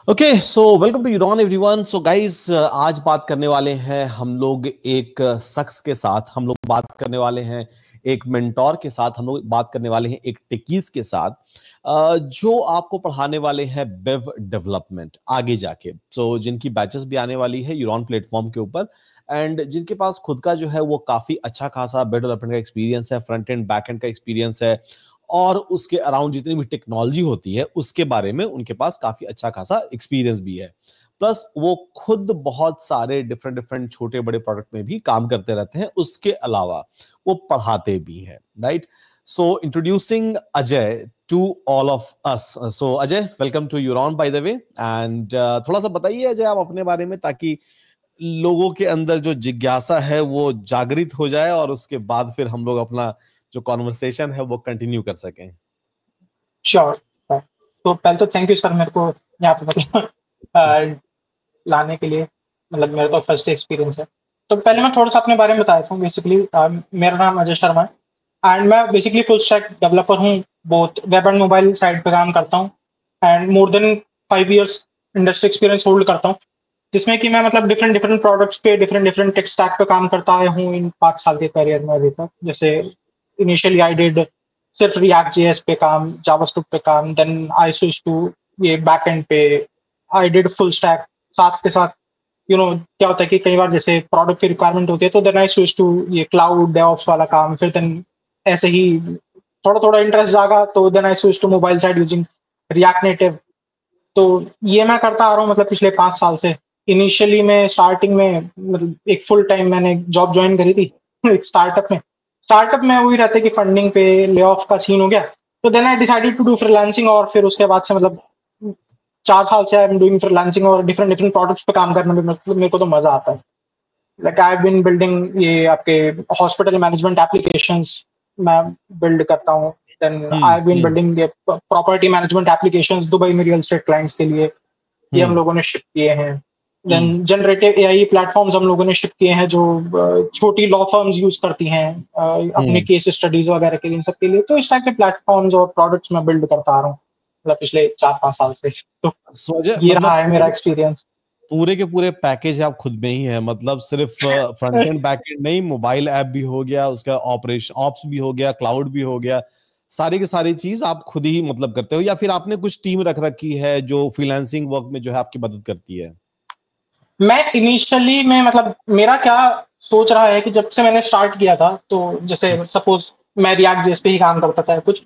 Okay so welcome to Euron everyone. So guys, आज बात करने वाले हैं हम लोग एक शख्स के साथ, हम लोग बात करने वाले हैं एक मेंटोर के साथ, हम लोग बात करने वाले हैं एक टेकीज के साथ, जो आपको पढ़ाने वाले हैं वेब डेवलपमेंट आगे जाके। सो जिनकी बैचेस भी आने वाली है यूरॉन प्लेटफॉर्म के ऊपर, एंड जिनके पास खुद का जो है वो काफी अच्छा खासा वेब डेवलपमेंट का एक्सपीरियंस है, फ्रंट एंड बैक एंड का एक्सपीरियंस है, और उसके अराउंड जितनी भी टेक्नोलॉजी होती है उसके बारे में उनके पास काफी अच्छा खासा एक्सपीरियंस भी है। प्लस वो खुद बहुत सारे डिफरेंट डिफरेंट छोटे बड़े प्रोडक्ट में भी काम करते रहते हैं, उसके अलावा वो पढ़ाते भी हैं, right? So introducing Ajay to all of us. So Ajay, welcome to Euron by the way, and थोड़ा सा बताइए अजय आप अपने बारे में, ताकि लोगों के अंदर जो जिज्ञासा है वो जागृत हो जाए और उसके बाद फिर हम लोग अपना जो कॉन्वर्सेशन है वो कंटिन्यू कर सकें। श्योर। तो पहले तो थैंक यू सर, मेरे को यहाँ पे मतलब लाने के लिए। मतलब मेरा तो फर्स्ट एक्सपीरियंस है। तो पहले मैं थोड़ा सा अपने बारे में बताता हूँ। बेसिकली मेरा नाम अजय शर्मा है एंड मैं बेसिकली फुल स्टैक डेवलपर हूँ। Both web and mobile side पे काम करता हूँ and more than 5 years industry experience hold करता हूँ, जिसमें कि मैं मतलब डिफरेंट डिफरेंट प्रोडक्ट्स पे डिफरेंट डिफरेंट टेक स्टैक पे काम करता आया हूँ इन 5 साल के करियर में अभी तक। जैसे इनिशियली आई डिड सिर्फ रिएक्ट जेएस पे काम, जावास्क्रिप्ट पे काम, देन आई स्विच टू ये बैक एंड पे। I did full stack. साथ के साथ क्या होता है कि कई बार जैसे प्रोडक्ट की रिक्वायरमेंट होती है तो देन आई स्विच टू ये क्लाउड डेवऑप्स वाला काम। फिर देन ऐसे ही थोड़ा थोड़ा इंटरेस्ट जागा तो then I switch to mobile side using React Native. तो ये मैं करता आ रहा हूँ मतलब पिछले 5 साल से। इनिशियली मैं स्टार्टिंग में मतलब एक फुल टाइम मैंने जॉब ज्वाइन करी थी एक स्टार्टअप में वही रहते कि फंडिंग पे ले ऑफ का सीन हो गया। तो then I decided to do freelancing और फिर उसके बाद से मतलब 4 साल से आई एम डूइंग फ्रीलांसिंग और डिफरेंट डिफरेंट प्रोडक्ट्स पे काम करने में मतलब मेरे को तो मजा आता है। Like I have been building ये आपके हॉस्पिटल मैनेजमेंट एप्लीकेशंस मैं बिल्ड करता हूँ। Then I have been hmm building ये प्रॉपर्टी मैनेजमेंट एप्लीकेशंस दुबई में रियल एस्टेट क्लाइंट्स के लिए। ये हम हम्म लोगों ने शिप किए हैं। देन हम्म जनरेटिव एआई प्लेटफॉर्म्स हम लोगों ने शिप किए हैं जो छोटी लॉ फर्म्स यूज करती हैं अपने हम्म केस स्टडीज वगैरह के लिए, इन सब के लिए। तो इस टाइप के प्लेटफॉर्म्स और प्रोडक्ट्स मैं बिल्ड करता आ रहा हूँ मतलब पिछले 4-5 साल से। तो सो अजय, ये रहा मतलब है मेरा एक्सपीरियंस। पूरे के पूरे पैकेज आप खुद में ही है, मतलब सिर्फ फ्रंट एंड बैक एंड नहीं, मोबाइल ऐप भी हो गया, उसका ऑपरेशन ऑप्स भी हो गया, क्लाउड भी हो गया, सारी की सारी चीज आप खुद ही मतलब करते हो, या फिर आपने कुछ टीम रख रखी है जो फ्रीलांसिंग वर्क में जो है आपकी मदद करती है? मैं इनिशियली में मतलब मेरा क्या सोच रहा है कि जब से मैंने स्टार्ट किया था तो जैसे सपोज मैं रिएक्ट जेएस पे ही काम करता था कुछ।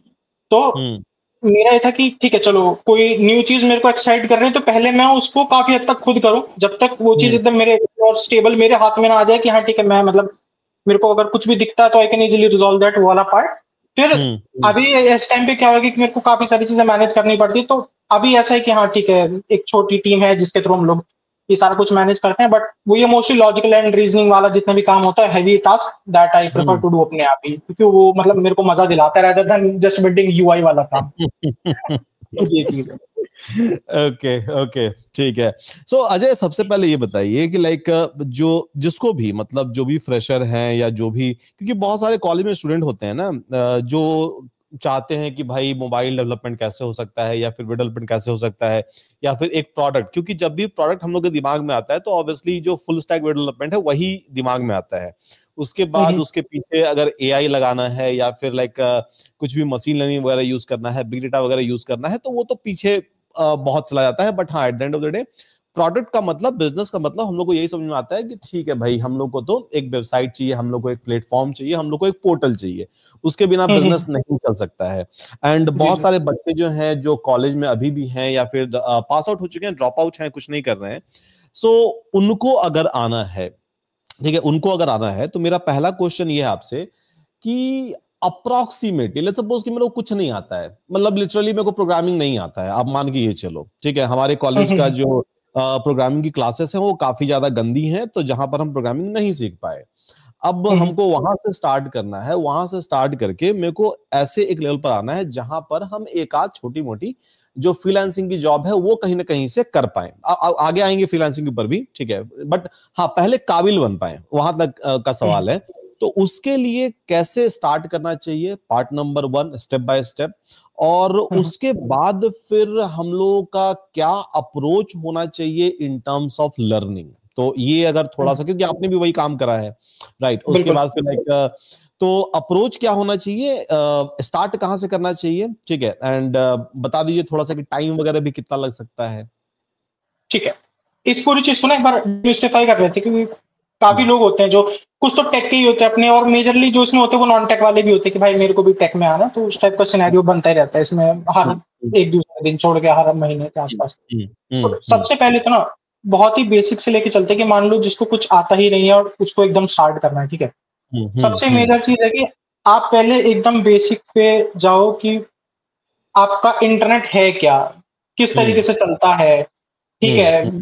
तो हम्म मेरा ये था कि ठीक है चलो कोई न्यू चीज मेरे को एक्साइट कर रही है तो पहले मैं उसको काफी हद तक खुद करूं जब तक वो चीज हम्म एकदम मेरे और स्टेबल मेरे हाथ में ना आ जाए कि हाँ ठीक है मैं मतलब मेरे को अगर कुछ भी दिखता है तो I can easily resolve that वो वाला पार्ट। फिर हम्म अभी इस टाइम पे क्या होगा कि मेरे को काफी सारी चीजें मैनेज करनी पड़ती है। तो अभी ऐसा है कि हाँ ठीक है एक छोटी टीम है जिसके थ्रू हम लोग ये सारा कुछ मैनेज करते हैं। बट वो ये मोस्टली लॉजिकल एंड रीजनिंग वाला जितना भी काम होता है heavy task that I prefer hmm to do अपने आप ही, क्योंकि वो मतलब मेरे को मजा दिलाता है rather than just building UI वाला काम। ये चीज है। ओके ओके, ठीक है। सो अजय, सबसे पहले ये बताइए कि लाइक जो जिसको भी मतलब जो भी फ्रेशर हैं या जो भी, क्योंकि बहुत सारे कॉलेज में स्टूडेंट होते हैं ना, जो चाहते हैं कि भाई मोबाइल डेवलपमेंट कैसे हो सकता है या फिर वेब डेवलपमेंट कैसे हो सकता है, या फिर एक प्रोडक्ट, क्योंकि जब भी प्रोडक्ट हम लोग के दिमाग में आता है तो ऑब्वियसली जो फुल स्टैक वेब डेवलपमेंट है वही दिमाग में आता है। उसके बाद हम्म, उसके पीछे अगर एआई लगाना है या फिर लाइक कुछ भी मशीन लर्निंग वगैरह यूज करना है, बिग डेटा वगैरह यूज करना है, तो वो तो पीछे बहुत चला जाता है। बट हाँ, eight the end of the day product का मतलब, बिजनेस का मतलब हम लोग को यही समझ में आता है कि ठीक है भाई, हम लोग को तो एक वेबसाइट चाहिए, हम लोग को एक प्लेटफॉर्म चाहिए, हम लोग को एक पोर्टल चाहिए, उसके बिना बिजनेस हम्म, नहीं चल सकता है। एंड जी बहुत जी। सारे बच्चे जो हैं जो कॉलेज में अभी भी हैं या फिर पास आउट हो चुके हैं, ड्रॉप आउट हैं, कुछ नहीं कर रहे हैं। सो उनको अगर आना है, ठीक है, उनको अगर आना है, तो मेरा पहला क्वेश्चन ये है आपसे कि अप्रोक्सीमेटली लेट्स सपोज कि मेरे को कुछ नहीं आता है, मतलब लिटरली मेरे को प्रोग्रामिंग नहीं आता है, आप मान के ये चलो, ठीक है, हमारे कॉलेज का जो प्रोग्रामिंग की क्लासेस हैं वो काफी ज्यादा गंदी हैं, तो जहां पर हम प्रोग्रामिंग नहीं सीख पाए। अब हमको वहां से स्टार्ट करना है, वहां से स्टार्ट करके मेरे को ऐसे एक लेवल पर आना है जहां पर हम एक आध छोटी मोटी जो फ्रीलांसिंग की जॉब है वो कहीं ना कहीं से कर पाए। आगे आएंगे फ्रीलांसिंग के ऊपर भी, ठीक है, बट हाँ, पहले काबिल बन पाए, वहां तक का सवाल है। तो उसके लिए कैसे स्टार्ट करना चाहिए, part number 1, step by step. और उसके बाद फिर हम लोगों का क्या अप्रोच होना चाहिए इन टर्म्स ऑफ लर्निंग। तो ये अगर थोड़ा सा, क्योंकि आपने भी वही काम करा है, राइट, उसके बिल्कुल। बाद फिर लाइक तो अप्रोच क्या होना चाहिए, स्टार्ट कहाँ से करना चाहिए, ठीक है, एंड बता दीजिए थोड़ा सा कि टाइम वगैरह भी कितना लग सकता है। ठीक है, इस पूरी चीज को ना एक बार डिस्टिफाई कर रहे थे, क्योंकि काफी लोग होते हैं जो कुछ तो टेक के ही होते हैं अपने, और मेजरली जो इसमें होते हैं वो नॉन टेक वाले भी होते हैं कि भाई मेरे को भी टेक में आना, तो उस टाइप का सिनेरियो बनता ही रहता है इसमें हर एक दूसरे दिन छोड़ के, हर महीने के आसपास। तो सबसे पहले तो ना बहुत ही बेसिक से लेके चलते हैं कि मान लो जिसको कुछ आता ही नहीं है और उसको एकदम स्टार्ट करना है, ठीक है। सबसे मेजर चीज है कि आप पहले एकदम बेसिक पे जाओ कि आपका इंटरनेट है क्या, किस तरीके से चलता है, ठीक है।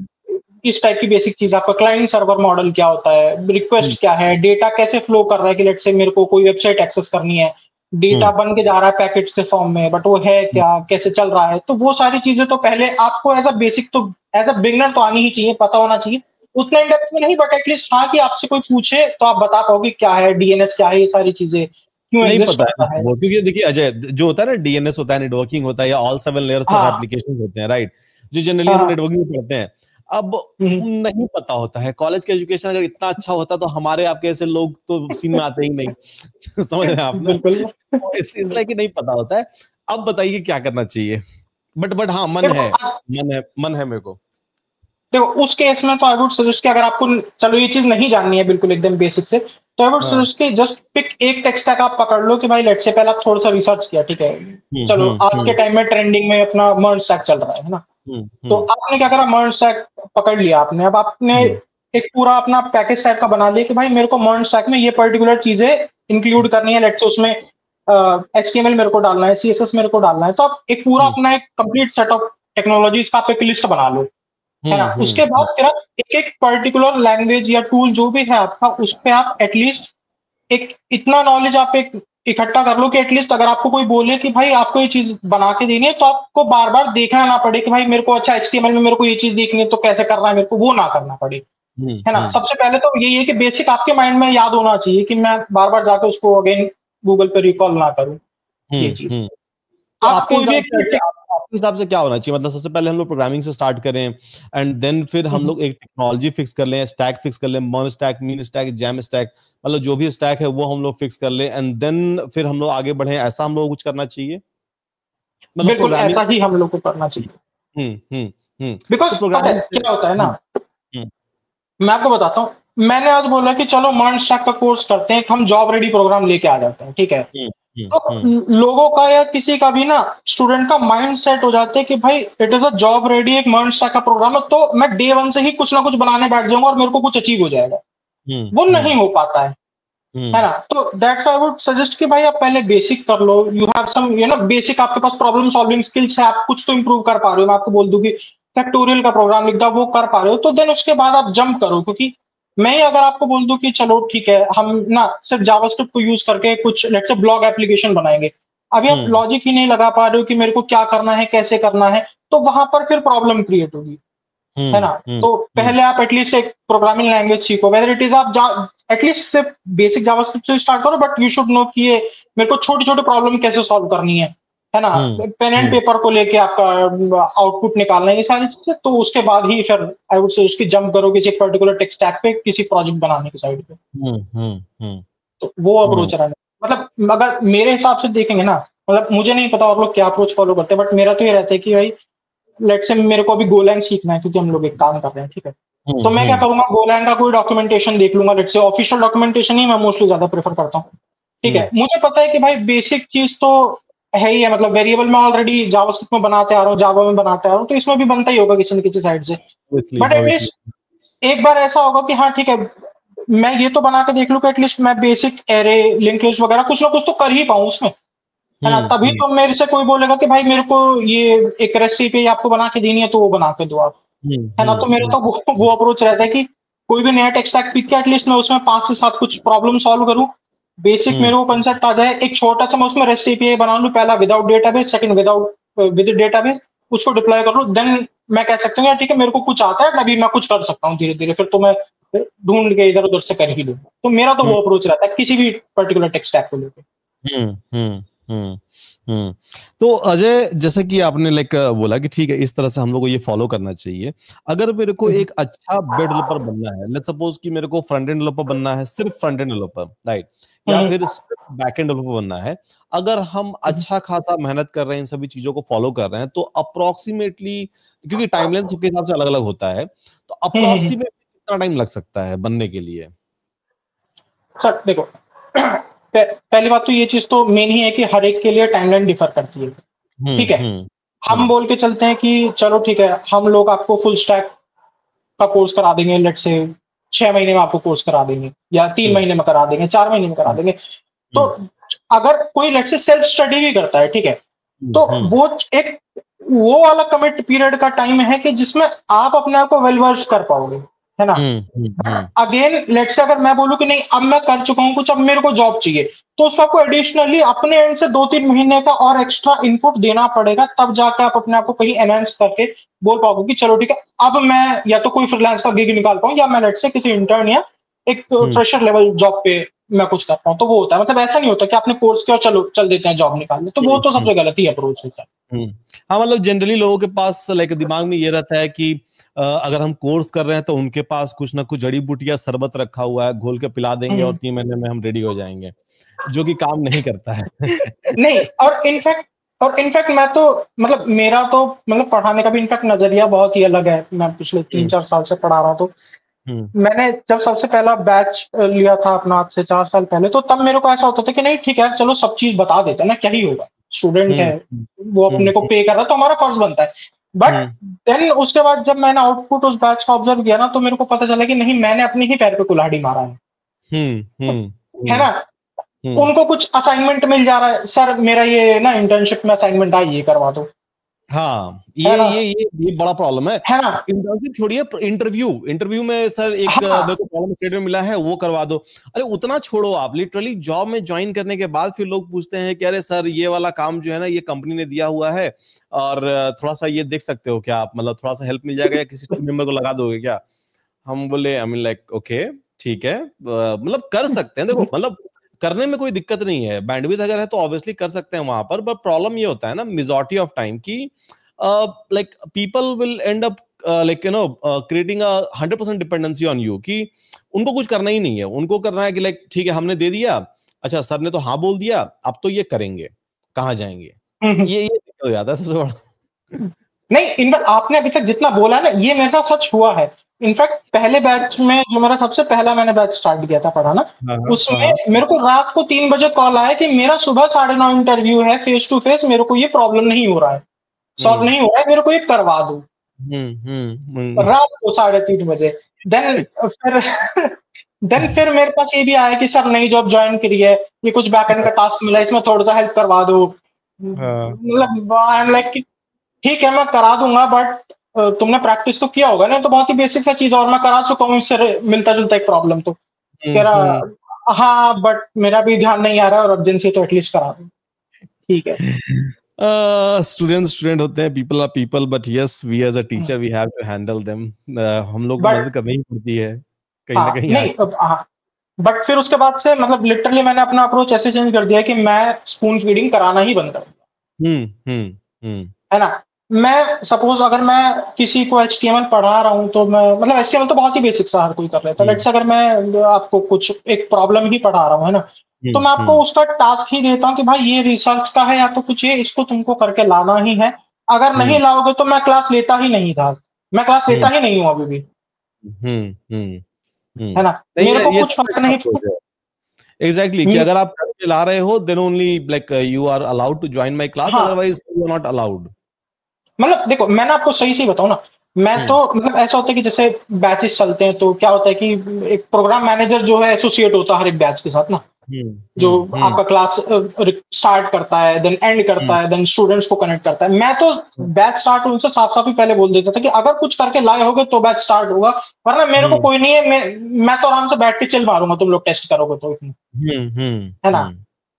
इस टाइप की बेसिक चीज, आपका क्लाइंट सर्वर मॉडल क्या होता है, रिक्वेस्ट क्या है, डेटा कैसे फ्लो कर रहा है, कि लेट्स से मेरे को कोई वेबसाइट एक्सेस करनी है, डेटा बन के जा रहा है पैकेट्स के फॉर्म में, बट वो है क्या, कैसे चल रहा है। तो वो सारी चीजें तो पहले आपको एज अ बेसिक, तो एज अ बिगनर तो आनी ही चाहिए, पता होना चाहिए। उतना इन डेप्थ में नहीं, बट एटलीस्ट हाँ, कि आपसे कोई पूछे तो आप बता पाओगे क्या है डीएनएस, क्या है, ये सारी चीजें क्यों नहीं एग्जिस्ट पता है करता है। वो, क्योंकि देखिए अजय, जो होता है ना डीएनएस होता है, नेटवर्किंग होता है, या ऑल 7 लेयर्स ऑफ हाँ एप्लीकेशन होते हैं, राइट, जो जनरली हम हाँ। नेटवर्किंग में पढ़ते हैं। अब नहीं पता होता है, कॉलेज का एजुकेशन अगर इतना अच्छा होता तो हमारे आपके ऐसे लोग तो सीन में आते ही नहीं। समझ रहे हैं आप ना, बिल्कुल। तो इसलिए कि नहीं पता होता है। अब बताइए क्या करना चाहिए। बट हाँ, देखो मन है मेरे को। देखो उस केस में तो आई वुड सजेस्ट कि अगर आपको चलो ये चीज नहीं जाननी है बिल्कुल एकदम बेसिक से, तो आई वुड हाँ। सजेस्ट कि जस्ट पिक एक टेक्स्ट स्टैक आप पकड़ लो कि भाई लेट्स से पहले आप थोड़ा सा रिसर्च किया, ठीक है। चलो आज के टाइम में ट्रेंडिंग में अपना मर्ज स्टैक चल रहा है ना। तो आपने क्या करा, मर्ज स्टैक पकड़ लिया आपने, अब आपने एक पूरा अपना पैकेज टाइप का बना लिया कि भाई मेरे को मर्ज स्टैक में ये पर्टिकुलर चीजें इंक्लूड करनी है, लेट्स से उसमें एचटीएमएल मेरे को डालना है, सीएसएस मेरे को डालना है। तो आप एक पूरा अपना एक कंप्लीट सेट ऑफ टेक्नोलॉजीज का आप एक लिस्ट बना लो, है ना। उसके बाद फिर आप एक एक पर्टिकुलर लैंग्वेज या टूल जो भी है आपका, उस पे आप एटलीस्ट एक इतना नॉलेज आप एक इकट्ठा कर लो कि एटलीस्ट अगर आपको कोई बोले कि भाई आपको ये चीज बना के देनी है, तो आपको बार बार देखना ना पड़े कि भाई मेरे को अच्छा एचटीएमएल में मेरे को ये चीज देखनी है तो कैसे करना है, मेरे को वो ना करना पड़े, है ना। सबसे पहले तो यही है कि बेसिक आपके माइंड में याद होना चाहिए कि मैं बार बार जाके उसको अगेन गूगल पे रिकॉल ना करूं, ये चीज। तो आप कोई भी आपके हिसाब से क्या होना चाहिए, मतलब सबसे पहले हम लोग प्रोग्रामिंग से स्टार्ट करें, एंड देन फिर हम लोग एक टेक्नोलॉजी फिक्स कर लें, स्टैक फिक्स कर लें, merge stack, mean stack, jam stack, मतलब जो भी स्टैक है वो हम लोग फिक्स कर लें, एंड देन फिर हम लोग आगे बढ़े, ऐसा हम लोग कुछ करना चाहिए, मतलब बिल्कुल प्रोग्रामिंग। ऐसा ही हम लोग को करना चाहिए। तो बिकॉज पता है प्रोग्रामिंग से। क्या होता है ना, हम्म मैं आपको बताता हूँ। मैंने आज बोला कि चलो मर्ज स्टैक का कोर्स करते हैं, हम जॉब रेडी प्रोग्राम लेके आ जाते हैं, ठीक है। तो लोगों का या किसी का भी ना, स्टूडेंट का माइंड सेट हो जाता है कि भाई it is a job ready एक मर्ज स्टैक का प्रोग्राम है, तो मैं डे वन से ही कुछ ना कुछ बनाने बैठ जाऊंगा और मेरे को कुछ अचीव हो जाएगा। वो नहीं हो पाता है ना। तो दैट्स आई वुड सजेस्ट कि भाई आप पहले बेसिक कर लो, यू हैव सम बेसिक, आपके पास प्रॉब्लम सॉल्विंग स्किल्स है, आप कुछ तो इंप्रूव कर पा रहे हो। मैं आपको बोल दूं कि फैक्टोरियल का प्रोग्राम लिख दो, वो कर पा रहे हो, तो देन उसके बाद आप जंप करो। क्योंकि मैं अगर आपको बोल दूं कि चलो ठीक है हम ना सिर्फ जावास्क्रिप्ट को यूज करके कुछ लेट्स से ब्लॉग एप्लीकेशन बनाएंगे, अभी आप लॉजिक ही नहीं लगा पा रहे हो कि मेरे को क्या करना है, कैसे करना है, तो वहां पर फिर प्रॉब्लम क्रिएट होगी, है ना। तो पहले आप एटलीस्ट एक प्रोग्रामिंग लैंग्वेज सीखो, वेदर इट इज आप एटलीस्ट सिर्फ बेसिक जावास्क्रिप्ट से स्टार्ट करो, बट यू शुड नो कि ये मेरे को छोटी छोटी प्रॉब्लम कैसे सॉल्व करनी है ना। पेन एंड पेपर को लेके आपका आउटपुट निकालना है, ये सारी चीजें, तो उसके बाद ही फिर आई वुड से उसकी जंप करो किसी पर्टिकुलर टेक स्टैक पे, किसी प्रोजेक्ट बनाने की साइड पे। तो वो अप्रोच रहना, मतलब अगर मेरे हिसाब से देखेंगे ना, मतलब मुझे नहीं पता और लोग क्या अप्रोच फॉलो करते हैं, बट मेरा तो ये रहता है कि भाई लेट्स से मेरे को अभी गोलैंग सीखना है, क्योंकि हम लोग एक काम कर रहे हैं, ठीक है। तो मैं क्या करूंगा, गोलैंग का कोई डॉक्यूमेंटेशन देख लूंगा, लेट्स से ऑफिशियल डॉक्यूमेंटेशन ही मैं मोस्टली ज्यादा प्रेफर करता हूँ, ठीक है। मुझे पता है कि भाई बेसिक चीज तो है ही है, मतलब वेरिएबल में ऑलरेडी जावास्क्रिप्ट में बनाते आ रहा हूँ, जावा में बनाते आ रहा हूँ, तो इसमें भी बनता ही होगा किसी न किसी साइड से। बट एटलीस्ट एक बार ऐसा होगा कि हाँ ठीक है, मैं ये तो बना के देख लूँ कि एटलीस्ट मैं बेसिक एरे लिंक लिस्ट वगैरह कुछ ना कुछ तो कर ही पाऊँ उसमें, है ना। तभी तो मेरे से कोई बोलेगा कि भाई मेरे को ये एक रेसिपी आपको बना के देनी है, तो वो बना के दो आप, है ना। तो मेरा तो वो अप्रोच रहता है कि कोई भी नया टेक स्टैक पिक के एटलीस्ट मैं उसमें 5 से 7 कुछ प्रॉब्लम सॉल्व करूं, बेसिक मेरे को कंसेप्ट आ जाए, एक छोटा सा मैं उसमें रेस्ट एपीआई बना लूं, पहला without database, second with database, उसको डिप्लॉय कर लूं, देन मैं कह सकता हूँ यार ठीक है मेरे को कुछ आता है, अभी मैं कुछ कर सकता हूँ धीरे धीरे, फिर तो मैं ढूंढ के इधर उधर से कर ही लूंगा। तो मेरा तो वो अप्रोच रहता है किसी भी पर्टिकुलर टेक स्टैक को लेकर। तो अजय, जैसे कि आपने लाइक बोला कि ठीक है इस तरह से हम लोग को ये फॉलो करना चाहिए। अगर मेरे को एक अच्छा वेब डेवलपर बनना है, लेट्स सपोज कि मेरे को फ्रंट एंड डेवलपर बनना है, सिर्फ फ्रंट एंड डेवलपर, राइट, या फिर सिर्फ बैक एंड डेवलपर बनना है, अगर हम अच्छा खासा मेहनत कर रहे हैं, इन सभी चीजों को फॉलो कर रहे हैं, तो अप्रोक्सीमेटली, क्योंकि टाइमलाइन सबके हिसाब से अलग अलग होता है, तो अप्रोक्सीमेटली कितना टाइम लग सकता है बनने के लिए? सर देखो, पहली बात तो ये चीज तो मेन ही है कि हर एक के लिए टाइमलाइन डिफर करती है, ठीक है। हम बोल के चलते हैं कि चलो ठीक है, हम लोग आपको फुल स्टैक का कोर्स करा देंगे, लेट से 6 महीने में आपको कोर्स करा देंगे, या 3 महीने में करा देंगे, 4 महीने में करा देंगे। तो अगर कोई लेट से सेल्फ स्टडी भी करता है, ठीक है, तो वो वाला कमिट पीरियड का टाइम है कि जिसमें आप अपने आप को वेल वर्स कर पाओगे, है ना। अगेन लेट्स से अगर मैं बोलूं कि नहीं अब मैं कर चुका हूं कुछ, अब मेरे को जॉब चाहिए, तो उसको आपको एडिशनली अपने एंड से 2-3 महीने का और एक्स्ट्रा इनपुट देना पड़ेगा, तब जाकर आप अपने आप को कहीं एनहांस करके बोल पाओगे कि चलो ठीक है, अब मैं या तो कोई फ्रीलांस का गिग निकाल पाऊं, या मैं लेट्स से किसी इंटर्न या एक फ्रेशर लेवल जॉब पे मैं कुछ कर पाऊं। तो वो होता है, मतलब ऐसा नहीं होता कि आपने कोर्स किया चलो चल देते हैं जॉब निकालने, तो वो तो सबसे गलत ही अप्रोच होता है। हाँ, मतलब जनरली लोगों के पास लाइक दिमाग में ये रहता है कि अगर हम कोर्स कर रहे हैं तो उनके पास कुछ ना कुछ जड़ी बूटी या शरबत रखा हुआ है, घोल के पिला देंगे और 3 महीने में हम रेडी हो जाएंगे, जो कि काम नहीं करता है। नहीं, और इनफैक्ट मैं तो मतलब मेरा तो मतलब पढ़ाने का भी इनफैक्ट नजरिया बहुत ही अलग है। मैं पिछले 3-4 साल से पढ़ा रहा हूँ, तो मैंने जब सबसे पहला बैच लिया था अपना आज से 4 साल पहले, तो तब मेरे को ऐसा होता था कि नहीं ठीक है चलो सब चीज बता देते हैं ना, क्या ही होगा, स्टूडेंट है वो अपने को पे कर रहा है तो हमारा फर्ज बनता है। बट देन उसके बाद जब मैंने आउटपुट उस बैच का ऑब्जर्व किया ना, तो मेरे को पता चला कि नहीं, मैंने अपने ही पैर पे कुल्हाड़ी मारा है ना। उनको कुछ असाइनमेंट मिल जा रहा है, सर मेरा ये ना इंटर्नशिप में असाइनमेंट आई, ये करवा दो। हाँ, ये बड़ा प्रॉब्लम है ना। इंटर्नशिप छोड़िए, इंटरव्यू में सर एक मेरे को प्रॉब्लम स्टेटमेंट मिला है वो करवा दो। अरे उतना छोड़ो, आप लिटरली जॉब में ज्वाइन करने के बाद फिर लोग पूछते हैं कि अरे सर ये वाला काम जो है ना ये कंपनी ने दिया हुआ है और थोड़ा सा ये देख सकते हो क्या आप, मतलब थोड़ा सा हेल्प मिल जाएगा या किसी टीम मेंबर को लगा दोगे क्या? हम बोले आई मीन लाइक ओके ठीक है, मतलब कर सकते हैं, देखो मतलब करने में कोई दिक्कत नहीं है, बैंडविड्थ अगर है तो ऑब्वियसली कर सकते हैं वहां पर। बट प्रॉब्लम ये होता है ना मेजॉरिटी ऑफ टाइम की like people will end up like you know creating a 100% dependency on you, कि उनको कुछ करना ही नहीं है, उनको करना है कि लाइक ठीक है हमने दे दिया, अच्छा सर ने तो हाँ बोल दिया, अब तो ये करेंगे, कहाँ जाएंगे, ये दिक्कत हो जाता है सबसे बड़ा। नहीं, इनफैक्ट आपने अभी तक जितना बोला ना ये मेरे साथ सच हुआ है। इनफैक्ट पहले बैच में जो मेरा सबसे पहला मैंने बैच स्टार्ट किया था पढ़ाना, उसमें मेरे को रात को 3 बजे कॉल आया कि मेरा सुबह 9:30 इंटरव्यू है फेस टू फेस, मेरे को ये प्रॉब्लम नहीं हो रहा है, सॉल्व नहीं हो रहा है, मेरे को ये करवा दो। रात को 3:30 बजे। देन फिर मेरे पास ये भी आया कि सर नई जॉब ज्वाइन करी है, ये कुछ बैकएंड का टास्क मिला, इसमें थोड़ा सा हेल्प करवा दो। मतलब आई एम लाइक ठीक है मैं करा दूंगा, बट तुमने प्रैक्टिस तो किया होगा ना, तो बहुत ही बेसिक सा चीज और मैं करा चुका हूँ, इससे मिलता जुलता एक प्रॉब्लम। तो कह रहा हाँ बट मेरा भी ध्यान नहीं आ रहा है और अर्जेंसी तो एटलीस्ट करा दूं। ठीक है, स्टूडेंट होते हैं, people are people, but yes we as a teacher we have to handle them, हम लोग को मदद करनी ही पड़ती है कहीं ना कहीं। नहीं बट फिर उसके बाद से मतलब लिटरली मैंने अपना अप्रोच ऐसे चेंज कर दिया कि मैं स्पून फीडिंग कराना ही बंद कर दिया। है ना, मैं सपोज अगर मैं किसी को HTML पढ़ा रहा हूँ, तो मैं मतलब HTML तो बहुत ही बेसिक सा हर कोई कर रहा है, तो लेट्स अगर मैं आपको कुछ एक प्रॉब्लम ही पढ़ा रहा हूँ, है ना, तो मैं आपको उसका टास्क ही देता हूँ कि भाई ये रिसर्च का है या तो कुछ ये इसको तुमको करके लाना ही है, अगर नहीं लाओगे तो मैं क्लास लेता ही नहीं था, मैं क्लास लेता ही नहीं हूँ अभी भी। है ना, मेरे को कुछ फर्क नहीं पड़ता। एग्जैक्टली कि अगर आप करके ला रहे हो then only like you are allowed to join my class, otherwise you are not allowed. मतलब देखो मैंने आपको सही से बताऊं ना, मैं तो मतलब ऐसा होता है कि जैसे बैचेस चलते हैं तो क्या होता है कि एक प्रोग्राम मैनेजर जो है एसोसिएट होता है हर एक बैच के साथ ना, जो आपका क्लास स्टार्ट करता है देन एंड करता है देन स्टूडेंट्स को कनेक्ट करता है। मैं तो बैच स्टार्ट उनसे साफ साफ ही पहले बोल देता था कि अगर कुछ करके लाए होगे तो बैच स्टार्ट होगा, वरना मेरे को कोई नहीं है, मैं तो आराम से बैठ के चिल मारूंगा, तुम लोग टेस्ट करोगे तो है ना।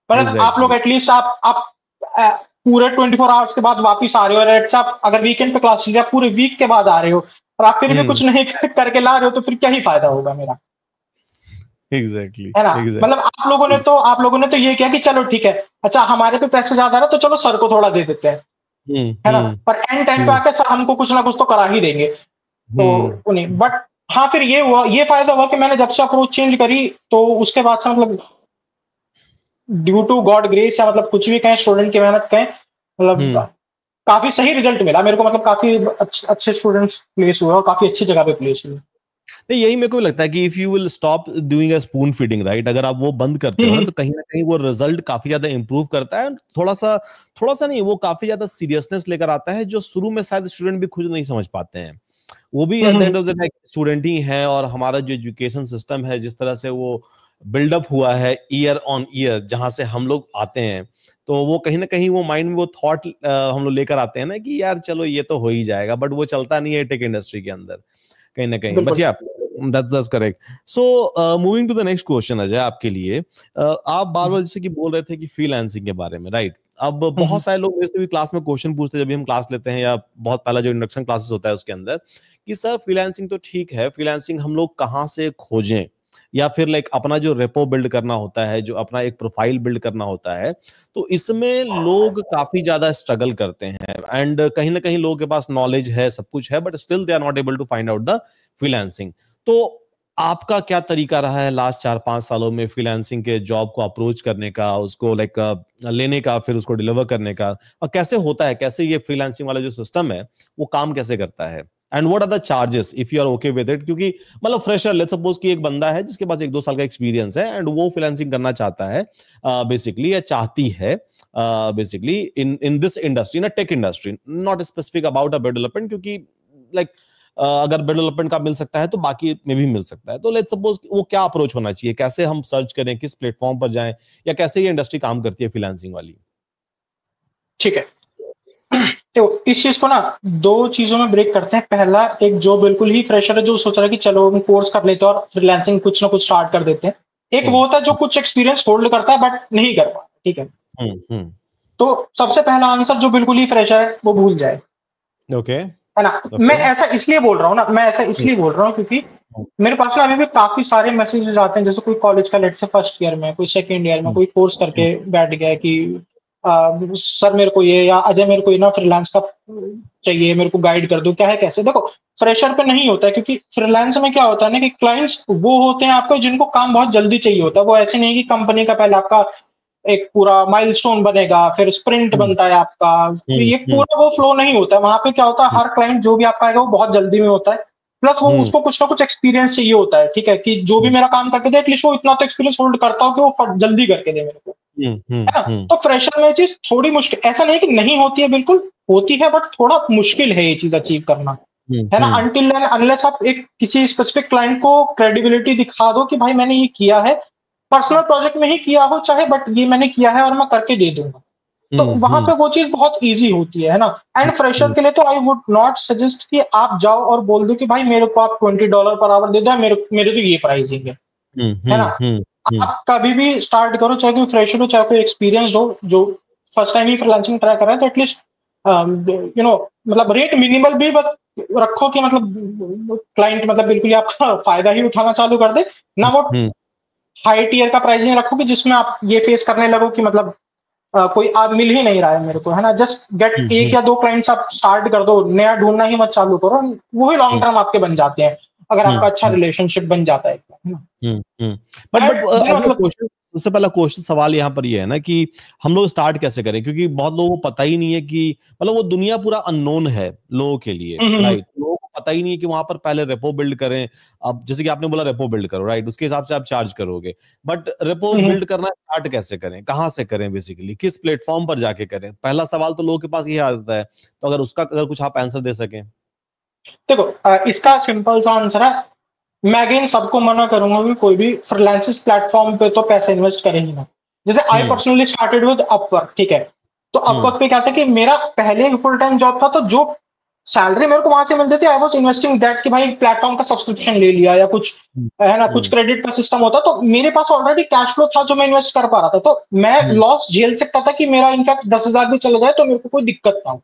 मतलब आप लोग एटलीस्ट आप पूरे 24 आवर्स के बाद वापिस आ रहे हो, और आप अगर वीकेंड पे क्लास लिया पूरे वीक के बाद आ रहे हो और आप फिर भी कुछ नहीं करके ला रहे हो, तो फिर क्या ही फायदा होगा मेरा। एग्जैक्टली है ना। एग्जैक्टली। मतलब आप लोगों ने तो ये किया कि चलो ठीक है, अच्छा हमारे पे पैसे ज्यादा आ रहा तो चलो सर को थोड़ा दे देते हैं, है ना। पर एंड टाइम पे आके सर हमको कुछ ना कुछ तो करा ही देंगे, तो उन्हें बट हाँ फिर ये फायदा हुआ कि मैंने जब से अप्रोच चेंज करी तो उसके बाद से मतलब ड्यू टू गॉड ग्रेस या मतलब कुछ भी कहें, स्टूडेंट की मेहनत कहें, मतलब काफी सही रिजल्ट मिला मेरे को, मतलब काफी अच्छे स्टूडेंट्स प्लेस हुए और काफी अच्छी जगह पे प्लेस हुए। नहीं, यही मेरे को भी लगता है कि if you will stop doing a spoon feeding, right, अगर आप वो बंद करते हो ना तो कहीं ना कहीं वो रिजल्ट काफी ज्यादा इंप्रूव करता है। थोड़ा सा नहीं, वो काफी ज्यादा सीरियसनेस लेकर आता है, जो शुरू में शायद स्टूडेंट भी खुद नहीं समझ पाते हैं। वो भी at the end of the day student ही है, और हमारा जो एजुकेशन सिस्टम है जिस तरह से वो बिल्डअप हुआ है ईयर ऑन ईयर, जहां से हम लोग आते हैं, तो वो कहीं ना कहीं वो माइंड में वो थॉट हम लोग लेकर आते हैं ना कि यार चलो ये तो हो ही जाएगा, बट वो चलता नहीं है टेक इंडस्ट्री के अंदर कहीं ना कहीं। बट या that's correct. So moving to the next question, Ajay, आपके लिए आप बार बार जैसे कि बोल रहे थे कि फ्रीलांसिंग के बारे में, राइट। अब बहुत सारे लोग मेरे से भी क्लास में क्वेश्चन पूछते हैं जब भी हम क्लास लेते हैं, या बहुत पहला जो इंडक्शन क्लासेस होता है उसके अंदर, कि सर फ्रीलांसिंग तो ठीक है, फ्रीलांसिंग हम लोग कहाँ से खोजें, या फिर लाइक अपना जो रेपो बिल्ड करना होता है, जो अपना एक प्रोफाइल बिल्ड करना होता है, तो इसमें लोग काफी ज्यादा स्ट्रगल करते हैं, एंड कहीं ना कहीं लोगों के पास नॉलेज है, सब कुछ है, but still they are not able to find out the freelancing. तो आपका क्या तरीका रहा है लास्ट 4-5 सालों में फ्रीलांसिंग के जॉब को अप्रोच करने का, उसको लाइक लेने का, फिर उसको डिलीवर करने का, और कैसे होता है, कैसे ये फ्रीलांसिंग वाला जो सिस्टम है वो काम कैसे करता है, and what are the charges if you are okay with it? क्योंकि मतलब फ्रेशर, लेट्स सपोज कि एक बंदा है जिसके पास 1-2 साल का एक्सपीरियंस है एंड वो फ्रीलांसिंग करना चाहता है बेसिकली, या चाहती है basically in this industry, in tech industry, not specific about a development, क्योंकि लाइक अगर डेवलपमेंट का मिल सकता है तो बाकी में भी मिल सकता है। तो लेट्स सपोज वो क्या अप्रोच होना चाहिए, कैसे हम सर्च करें, किस प्लेटफॉर्म पर जाएं, या कैसे ये इंडस्ट्री काम करती है फ्रीलांसिंग वाली? ठीक है, तो इस चीज को ना दो चीजों में ब्रेक करते हैं। पहला, एक जो बिल्कुल ही फ्रेशर है जो सोच रहा है कि चलो हम कोर्स कर लेते हैं और फ्रीलांसिंग कुछ ना कुछ स्टार्ट कर देते हैं। एक वो होता है जो कुछ एक्सपीरियंस होल्ड करता है बट नहीं कर पाता, ठीक है। तो सबसे पहला आंसर, जो बिल्कुल ही फ्रेशर है वो भूल जाए, ओके, है ना। मैं ऐसा इसलिए बोल रहा हूँ ना, मैं ऐसा इसलिए बोल रहा हूँ क्योंकि मेरे पास ना अभी भी काफी सारे मैसेजेस आते हैं, जैसे कोई कॉलेज का लेट से फर्स्ट ईयर में, कोई सेकेंड ईयर में, कोई कोर्स करके बैठ गया है कि सर मेरे को ये, या अजय मेरे को ये ना फ्रीलांस का चाहिए, मेरे को गाइड कर दो, क्या है कैसे। देखो, फ्रेशर पे नहीं होता है, क्योंकि फ्रीलांस में क्या होता है ना कि क्लाइंट्स वो होते हैं आपको जिनको काम बहुत जल्दी चाहिए होता है। वो ऐसे नहीं कि कंपनी का पहले आपका एक पूरा माइलस्टोन बनेगा, फिर स्प्रिंट बनता है आपका, तो ये पूरा वो फ्लो नहीं होता है। वहां पे क्या होता है, हर क्लाइंट जो भी आपका आएगा वो बहुत जल्दी में होता है, प्लस वो उसको कुछ ना कुछ एक्सपीरियंस चाहिए होता है, ठीक है, कि जो भी मेरा काम करके दे एटलीस्ट वो इतना तो एक्सपीरियंस होल्ड करता हो कि वो जल्दी करके दे मेरे को, है ना। तो फ्रेशर में ये चीज थोड़ी मुश्किल, ऐसा नहीं कि नहीं होती है, बिल्कुल होती है, बट थोड़ा मुश्किल है ये चीज अचीव करना, है ना। अनटिल अनलेस आप एक किसी स्पेसिफिक क्लाइंट को क्रेडिबिलिटी दिखा दो कि भाई मैंने ये किया है, पर्सनल प्रोजेक्ट में ही किया हो चाहे, बट ये मैंने किया है और मैं करके दे दूंगा, तो वहां पे वो चीज बहुत इजी होती है ना। एंड फ्रेशर के लिए तो आई वुड नॉट सजेस्ट कि आप जाओ और बोल दो कि भाई मेरे को आप $20 पर आवर दे दो, मेरे मेरे तो ये प्राइसिंग है ना। आप कभी भी स्टार्ट करो, चाहे कोई फ्रेशर हो चाहे कोई एक्सपीरियंस हो, जो फर्स्ट टाइम ही फ्रीलांसिंग ट्राई कर रहा है, तो एटलीस्ट मतलब रेट मिनिमल भी रखो कि मतलब क्लाइंट मतलब बिल्कुल ही आपका फायदा ही उठाना चालू कर दे ना। वो हाई टियर का प्राइसिंग रखो कि जिसमें आप ये फेस करने लगो कि मतलब कोई आप मिल ही नहीं रहा है मेरे को, है ना। जस्ट गेट 1 या 2 क्लाइंट्स आप स्टार्ट कर दो, नया ढूंढना ही मत चालू करो, वो ही लॉन्ग टर्म आपके बन जाते हैं अगर आपका अच्छा रिलेशनशिप बन जाता है, है ना। बट मतलब सबसे पहला क्वेश्चन सवाल यहाँ पर ये है ना कि हम लोग स्टार्ट कैसे करें, क्योंकि बहुत लोगों को पता ही नहीं है कि मतलब वो दुनिया पूरा अननोन है लोगों के लिए, राइट। लोगों को पता ही नहीं है कि वहां पर पहले रेपो बिल्ड करें। अब जैसे कि आपने बोला रेपो बिल्ड करो, राइट, उसके हिसाब से आप चार्ज करोगे, बट रेपो बिल्ड करना स्टार्ट कैसे करें, कहाँ से करें, बेसिकली किस प्लेटफॉर्म पर जाके करें? पहला सवाल तो लोगों के पास ये आता है, तो अगर कुछ आप आंसर दे सकें। देखो, इसका सिंपल सा आंसर है, मैं अगेन सबको मना करूंगा कि कोई भी फ्रीलांसिस प्लेटफॉर्म पे तो पैसे इन्वेस्ट करे ही ना। जैसे I personally started with Upwork, ठीक है। तो अपवर्क पे क्या था कि मेरा पहले एक फुल टाइम जॉब था, तो जो सैलरी मेरे को वहां से मिलती थी, आई वाज इन्वेस्टिंग दैट कि भाई प्लेटफॉर्म का सब्सक्रिप्शन ले लिया या कुछ, है ना, कुछ क्रेडिट का सिस्टम होता, तो मेरे पास ऑलरेडी कैश फ्लो था जो मैं इन्वेस्ट कर पा रहा था, तो मैं लॉस झेल सकता था कि मेरा इनफैक्ट 10,000 भी चला जाए तो मेरे को कोई दिक्कत ना हो,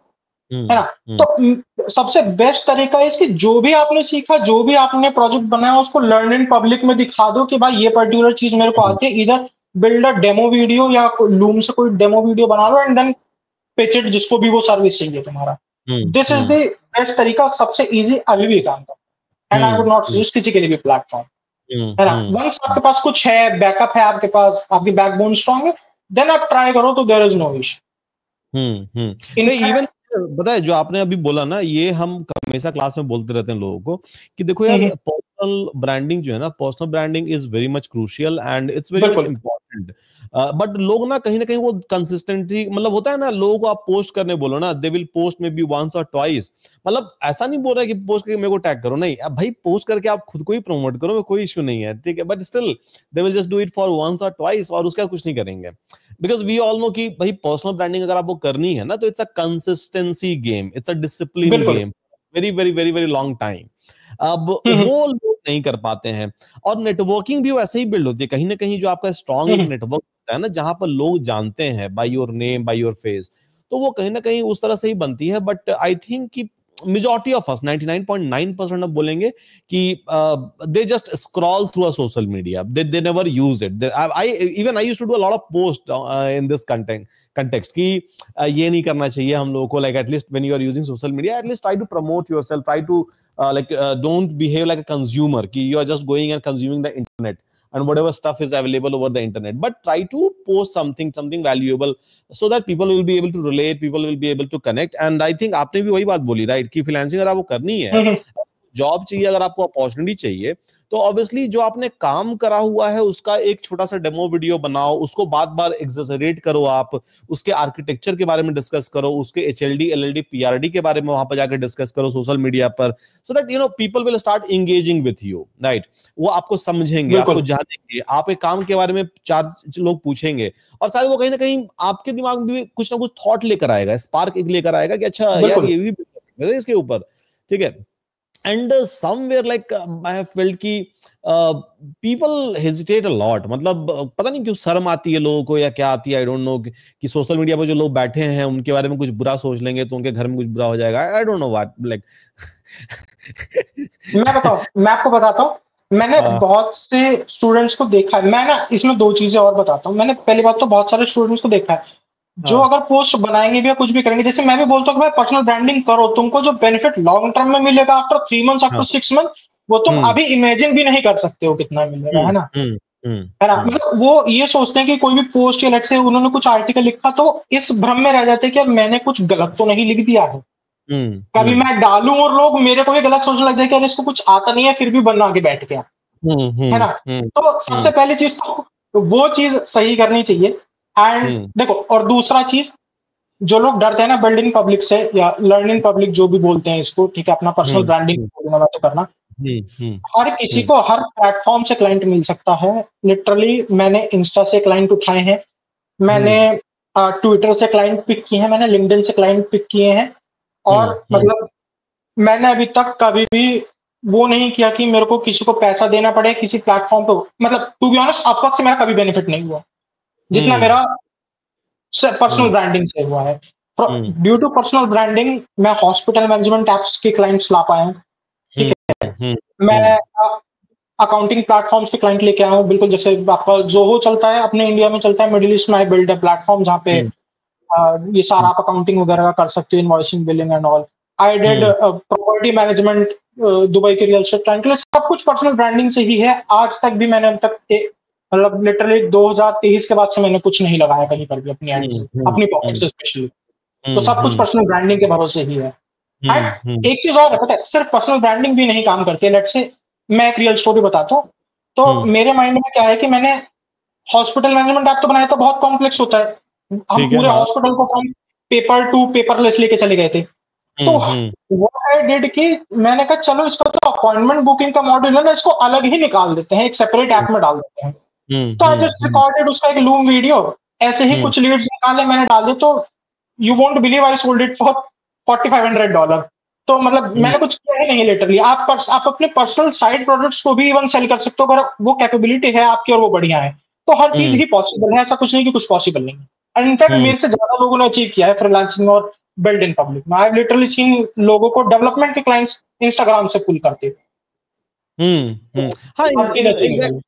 है ना? तो सबसे बेस्ट तरीका है इसकी, जो भी आपने सीखा, जो भी आपने प्रोजेक्ट बनाया, उसको लर्न इन पब्लिक में दिखा दो कि भाई ये पर्टिकुलर चीज मेरे को आती है। इधर बिल्ड अ डेमो वीडियो या लूम से कोई डेमो वीडियो बना लो एंड देन पिच इट, जिसको भी वो सर्विस चाहिए तुम्हारा। दिस इज द बेस्ट तरीका, सबसे इजी अभी भी काम का। And I would not suggest किसी के लिए भी प्लेटफॉर्म, है ना? वंस आपके पास कुछ है, बैकअप है आपके पास, आपकी बैकबोन स्ट्रांग है, देन आप ट्राई करो, तो देयर इज नो इशू। नहीं, इवन पता है जो आपने अभी बोला ना, ये हम हमेशा क्लास में बोलते रहते हैं लोगों को कि देखो यार, पर्सनल ब्रांडिंग जो है ना, personal branding is very much crucial and it's very much important. But लोग ना कहीं वो कंसिस्टेंटली, मतलब होता है ना, लोगों को आप पोस्ट करने बोलो ना, they will post may be once और ट्वाइस। मतलब ऐसा नहीं बोल रहा है कि पोस्ट करके मेरे को टैग करो, नहीं, अब भाई पोस्ट करके आप खुद को ही प्रमोट करो, कोई इश्यू नहीं है, ठीक है, but still they will just do it for once और ट्वाइस, और उसका कुछ नहीं करेंगे। बिकॉज वी ऑल नो कि भाई पर्सनल ब्रांडिंग अगर आपको करनी है ना, तो it's a consistency game, it's a discipline game, very very very very long time. अब वो लोग नहीं कर पाते हैं। और नेटवर्किंग भी वैसे ही बिल्ड होती है, कहीं ना कहीं जो आपका स्ट्रॉन्ग एक नेटवर्क होता है ना, जहां पर लोग जानते हैं by your name, by your face, तो वो कहीं ना कहीं उस तरह से ही बनती है। बट आई थिंक कि मेजॉरिटी ऑफ अस 99.9% अब बोलेंगे कि they just scroll through a social media, they never use it, I used to do a lot of post in this context कि ये नहीं करना चाहिए हम लोगों को, like at least when you are using social media, at least try to promote yourself, try to don't behave like a consumer कि you are just going and consuming the internet and whatever stuff is available over the internet, but try to post something valuable so that people will be able to relate, people will be able to connect. And I think आपने भी वही बात बोली, right, कि freelancing अगर आपको करनी है, जॉब चाहिए, अगर आपको अपॉर्चुनिटी चाहिए, तो ऑब्वियसली जो आपने काम करा हुआ है उसका एक छोटा सा डेमो वीडियो बनाओ, उसको बार बार एक्सेसरेट करो, आप उसके आर्किटेक्चर के बारे में डिस्कस करो, उसके एचएलडी एलएलडी पीआरडी के बारे में वहां पर जाकर डिस्कस करो सोशल मीडिया पर, so that you know people will start engaging with you, right? वो आपको समझेंगे, आपको जानेंगे, आप एक काम के बारे में 4 लोग पूछेंगे, और शायद वो कहीं ना कहीं आपके दिमाग में भी कुछ ना कुछ थॉट लेकर आएगा, स्पार्क लेकर आएगा कि अच्छा यार ये भी इसके ऊपर, ठीक है। And somewhere like I have felt कि people hesitate a lot, मतलब पता नहीं क्यों शर्म आती है लोगों को या क्या आती है, I don't know, कि सोशल मीडिया पर जो लोग बैठे हैं उनके बारे में कुछ बुरा सोच लेंगे तो उनके घर में कुछ बुरा हो जाएगा, I don't know what like मैं आपको बताता हूँ, मैंने बहुत से स्टूडेंट्स को देखा है। मैं ना इसमें 2 चीजें और बताता हूँ। मैंने पहली बात तो बहुत सारे स्टूडेंट्स को देखा है जो अगर पोस्ट बनाएंगे भी या कुछ भी करेंगे, जैसे मैं भी बोलता हूँ कि भाई पर्सनल ब्रांडिंग करो, तुमको जो बेनिफिट लॉन्ग टर्म में मिलेगा आफ्टर 3 मंथ्स, आफ्टर 6 मंथ, वो तुम अभी इमेजिन भी नहीं कर सकते हो कितना मिलेगा, है ना? है ना? मतलब वो ये सोचते हैं कि कोई भी पोस्ट या लेट्स से उन्होंने कुछ आर्टिकल लिखा तो इस भ्रम में रह जाते हैं कि यार मैंने कुछ गलत तो नहीं लिख दिया है, कभी मैं डालूं और लोग मेरे को ही गलत सोचने लग जाए कि यार इसको कुछ आता नहीं है फिर भी बना के बैठ गया, है ना? तो सबसे पहली चीज तो वो चीज सही करनी चाहिए। एंड देखो, और दूसरा चीज, जो लोग डरते हैं ना बिल्डिंग पब्लिक से या लर्निंग पब्लिक जो भी बोलते हैं इसको, ठीक है, अपना पर्सनल ब्रांडिंग तो करना, हर किसी को हर प्लेटफॉर्म से क्लाइंट मिल सकता है। लिटरली मैंने इंस्टा से क्लाइंट उठाए हैं, मैंने ट्विटर से क्लाइंट पिक किए हैं, मैंने लिंक्डइन से क्लाइंट पिक किए हैं, और मतलब मैंने अभी तक कभी भी वो नहीं किया कि मेरे को किसी को पैसा देना पड़े किसी प्लेटफॉर्म पे। मतलब टू बी ऑनेस्ट, अपवर्क से मेरा कभी बेनिफिट नहीं हुआ जितना मेरा पर्सनल ब्रांडिंग से हुआ है। ड्यू टू पर्सनल ब्रांडिंग मैं हॉस्पिटल मैनेजमेंट एप्स के क्लाइंट्स ला पाया हूं, ठीक है, मैं अकाउंटिंग प्लेटफॉर्म्स के क्लाइंट लेके आया हूं, बिल्कुल जैसे आपका जोहो चलता है अपने इंडिया में चलता है, मिडिल ईस्ट में आई बिल्ड अ प्लेटफॉर्म जहां पे ये सारा आप अकाउंटिंग वगैरह कर सकते हो, invoicing, billing and all. I did property management Dubai के रियल एस्टेट क्लाइंट के लिए, सब कुछ पर्सनल ब्रांडिंग से ही है। आज तक भी मैंने अब तक मतलब लिटरली 2023 के बाद से मैंने कुछ नहीं लगाया कहीं पर भी अपनी एंड से, अपनी पॉकेट से स्पेशली, तो सब कुछ पर्सनल ब्रांडिंग के भरोसे ही है। एंड एक चीज और है, पता है, सिर्फ पर्सनल ब्रांडिंग भी नहीं काम करती है। लेट्स से मैं एक रियल स्टोरी बताता हूँ। तो मेरे माइंड में क्या है कि मैंने हॉस्पिटल मैनेजमेंट ऐप तो बनाया, तो बहुत कॉम्प्लेक्स होता है, हम पूरे हॉस्पिटल को फ्रॉम पेपर टू पेपरलेस लेके चले गए थे। तो व्हाट आई डिड कि मैंने कहा चलो इसका तो अपॉइंटमेंट बुकिंग का मॉड्यूल है ना, इसको अलग ही निकाल देते हैं, एक सेपरेट ऐप में डाल देते हैं। तो आई जस्ट रिकॉर्डेड उसका एक लूम वीडियो, ऐसे ही कुछ लीड्स निकाले, मैंने डाल दिए, तो you won't believe I sold it for $4,500। तो मतलब मैंने कुछ किया ही नहीं लिटरली। आप अपने पर्सनल साइड प्रोडक्ट्स को भी इवन सेल कर सकते हो अगर वो कैपेबिलिटी है आपकी और वो बढ़िया है, तो हर चीज ही पॉसिबल है, ऐसा कुछ नहीं कि कुछ पॉसिबल नहीं है। एंड इनफैक्ट मेरे से ज्यादा लोगों ने अचीव किया है फ्रीलांसिंग और built in public. Now I've literally seen लोगों को डेवलपमेंट के क्लाइंट्स इंस्टाग्राम से पुल करते हैं। हाँ, हर चीज अच्छी निकली।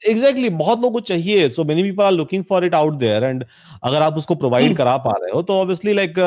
एग्जैक्टली बहुत लोगों को चाहिए, so many people are looking for it out there, and अगर आप उसको प्रोवाइड करा पा रहे हो तो obviously like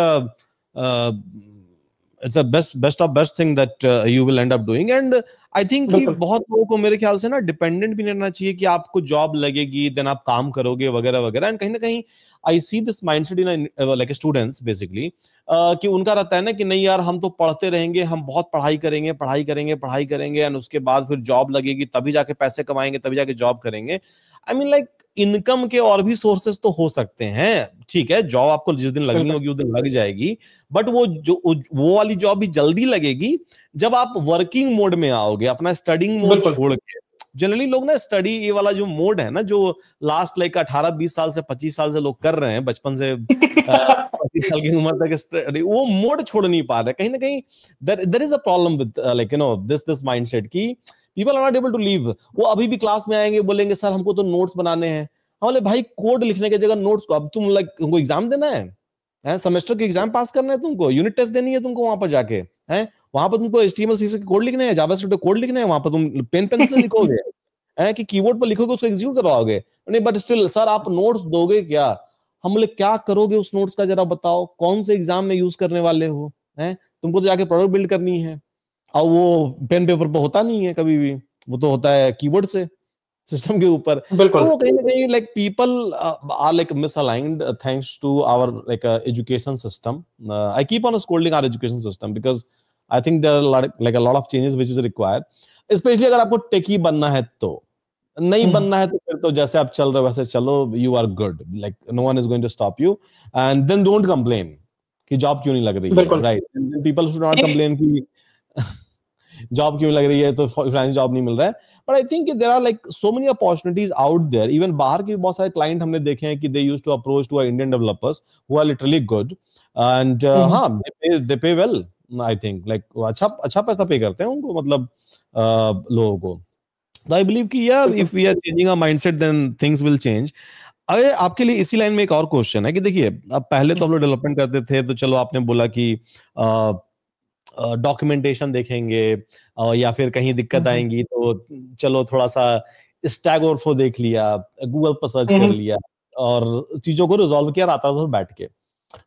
it's a best thing that you will end up doing. And I think कि बहुत लोगों को मेरे ख्याल से ना डिपेंडेंट भी नहीं रहना चाहिए कि आपको जॉब लगेगी देन आप काम करोगे वगैरह वगैरह। एंड कहीं ना कहीं I see this mindset in like students basically, कि उनका रहता है ना कि नहीं यार हम तो पढ़ते रहेंगे, हम बहुत पढ़ाई करेंगे पढ़ाई करेंगे पढ़ाई करेंगे, एंड उसके बाद फिर जॉब लगेगी तभी जाके पैसे कमाएंगे तभी जाके जॉब करेंगे। आई मीन लाइक इनकम के और भी सोर्सेस तो हो सकते हैं, ठीक है, जॉब आपको जिस दिन लगनी होगी उस दिन लग जाएगी, बट वो वाली जॉब भी जल्दी लगेगी जब आप वर्किंग मोड में आओगे, अपना स्टडिंग मोड छोड़ के। जनरली लोग ना स्टडी ये वाला जो मोड है ना, जो लास्ट लाइक 18-20 साल से 25 साल से लोग कर रहे हैं, बचपन से 25 साल की उम्र तक स्टडी, वो मोड छोड़ नहीं पा रहे। कहीं ना कहीं there is a problem with like this mindset की people are not able to leave. वो अभी भी क्लास में आएंगे बोलेंगे सर हमको तो नोट्स बनाने हैं। बोले भाई कोड लिखने की जगह नोट्स को, अब तुम लाइक तुमको एग्जाम देना है, सेमेस्टर के एग्जाम पास करना है, तुमको यूनिट टेस्ट देनी है तुमको वहां पर जाके, है वहां पर तुमको HTML CSS के कोड लिखने हैं, जावास्क्रिप्ट कोड लिखने हैं, वहां पर तुम पेन पेंसिल से लिखोगे है कि कीबोर्ड पर लिखोगे उसको एग्जीक्यूट करवाओगे? नहीं, बट स्टिल सर आप नोट्स दोगे क्या? हम बोले क्या करोगे उस नोट्स का, जरा बताओ कौन से एग्जाम में यूज करने वाले हो, है तुमको तो जाके प्रोडक्ट बिल्ड करनी है, और वो पेन पेपर पर होता नहीं है कभी भी, वो तो होता है कीबोर्ड से सिस्टम के ऊपर। तो वो कहीं ना कहीं like people are like misaligned thanks to our like education system. I keep on scolding our education system because I think there are like a lot of changes which is required, especially अगर आपको टेकी बनना है तो। नहीं बनना है तो फिर तो जैसे आप चल रहे हो वैसे चलो, you are good, like no one is going to stop you, and then don't complain कि जॉब क्यों नहीं लग रही है, right? People should not complain कि जॉब क्यों लग रही है तो फ्रीलांस जॉब नहीं मिल रहा है। But I think there are like so many opportunities out there, even बाहर के बहुत सारे क्लाइंट हमने देखे हैं कि they used to approach to Indian developers who are literally good, and हाँ दे पे वेल, आई थिंक लाइक अच्छा पैसा पे करते हैं उनको, मतलब लोगों को। तो आई बिलीव कि या if we are changing our mindset then things will change. अरे आपके लिए इसी लाइन में एक और क्वेश्चन है कि देखिए अब पहले तो हम लोग डेवलपमेंट करते थे, तो चलो आपने बोला कि डॉक्यूमेंटेशन देखेंगे या फिर कहीं दिक्कत आएंगी तो चलो थोड़ा सा स्टैक ओवरफ्लो देख लिया, गूगल पर सर्च कर लिया और चीजों को रिजॉल्व किया रात रात बैठ के,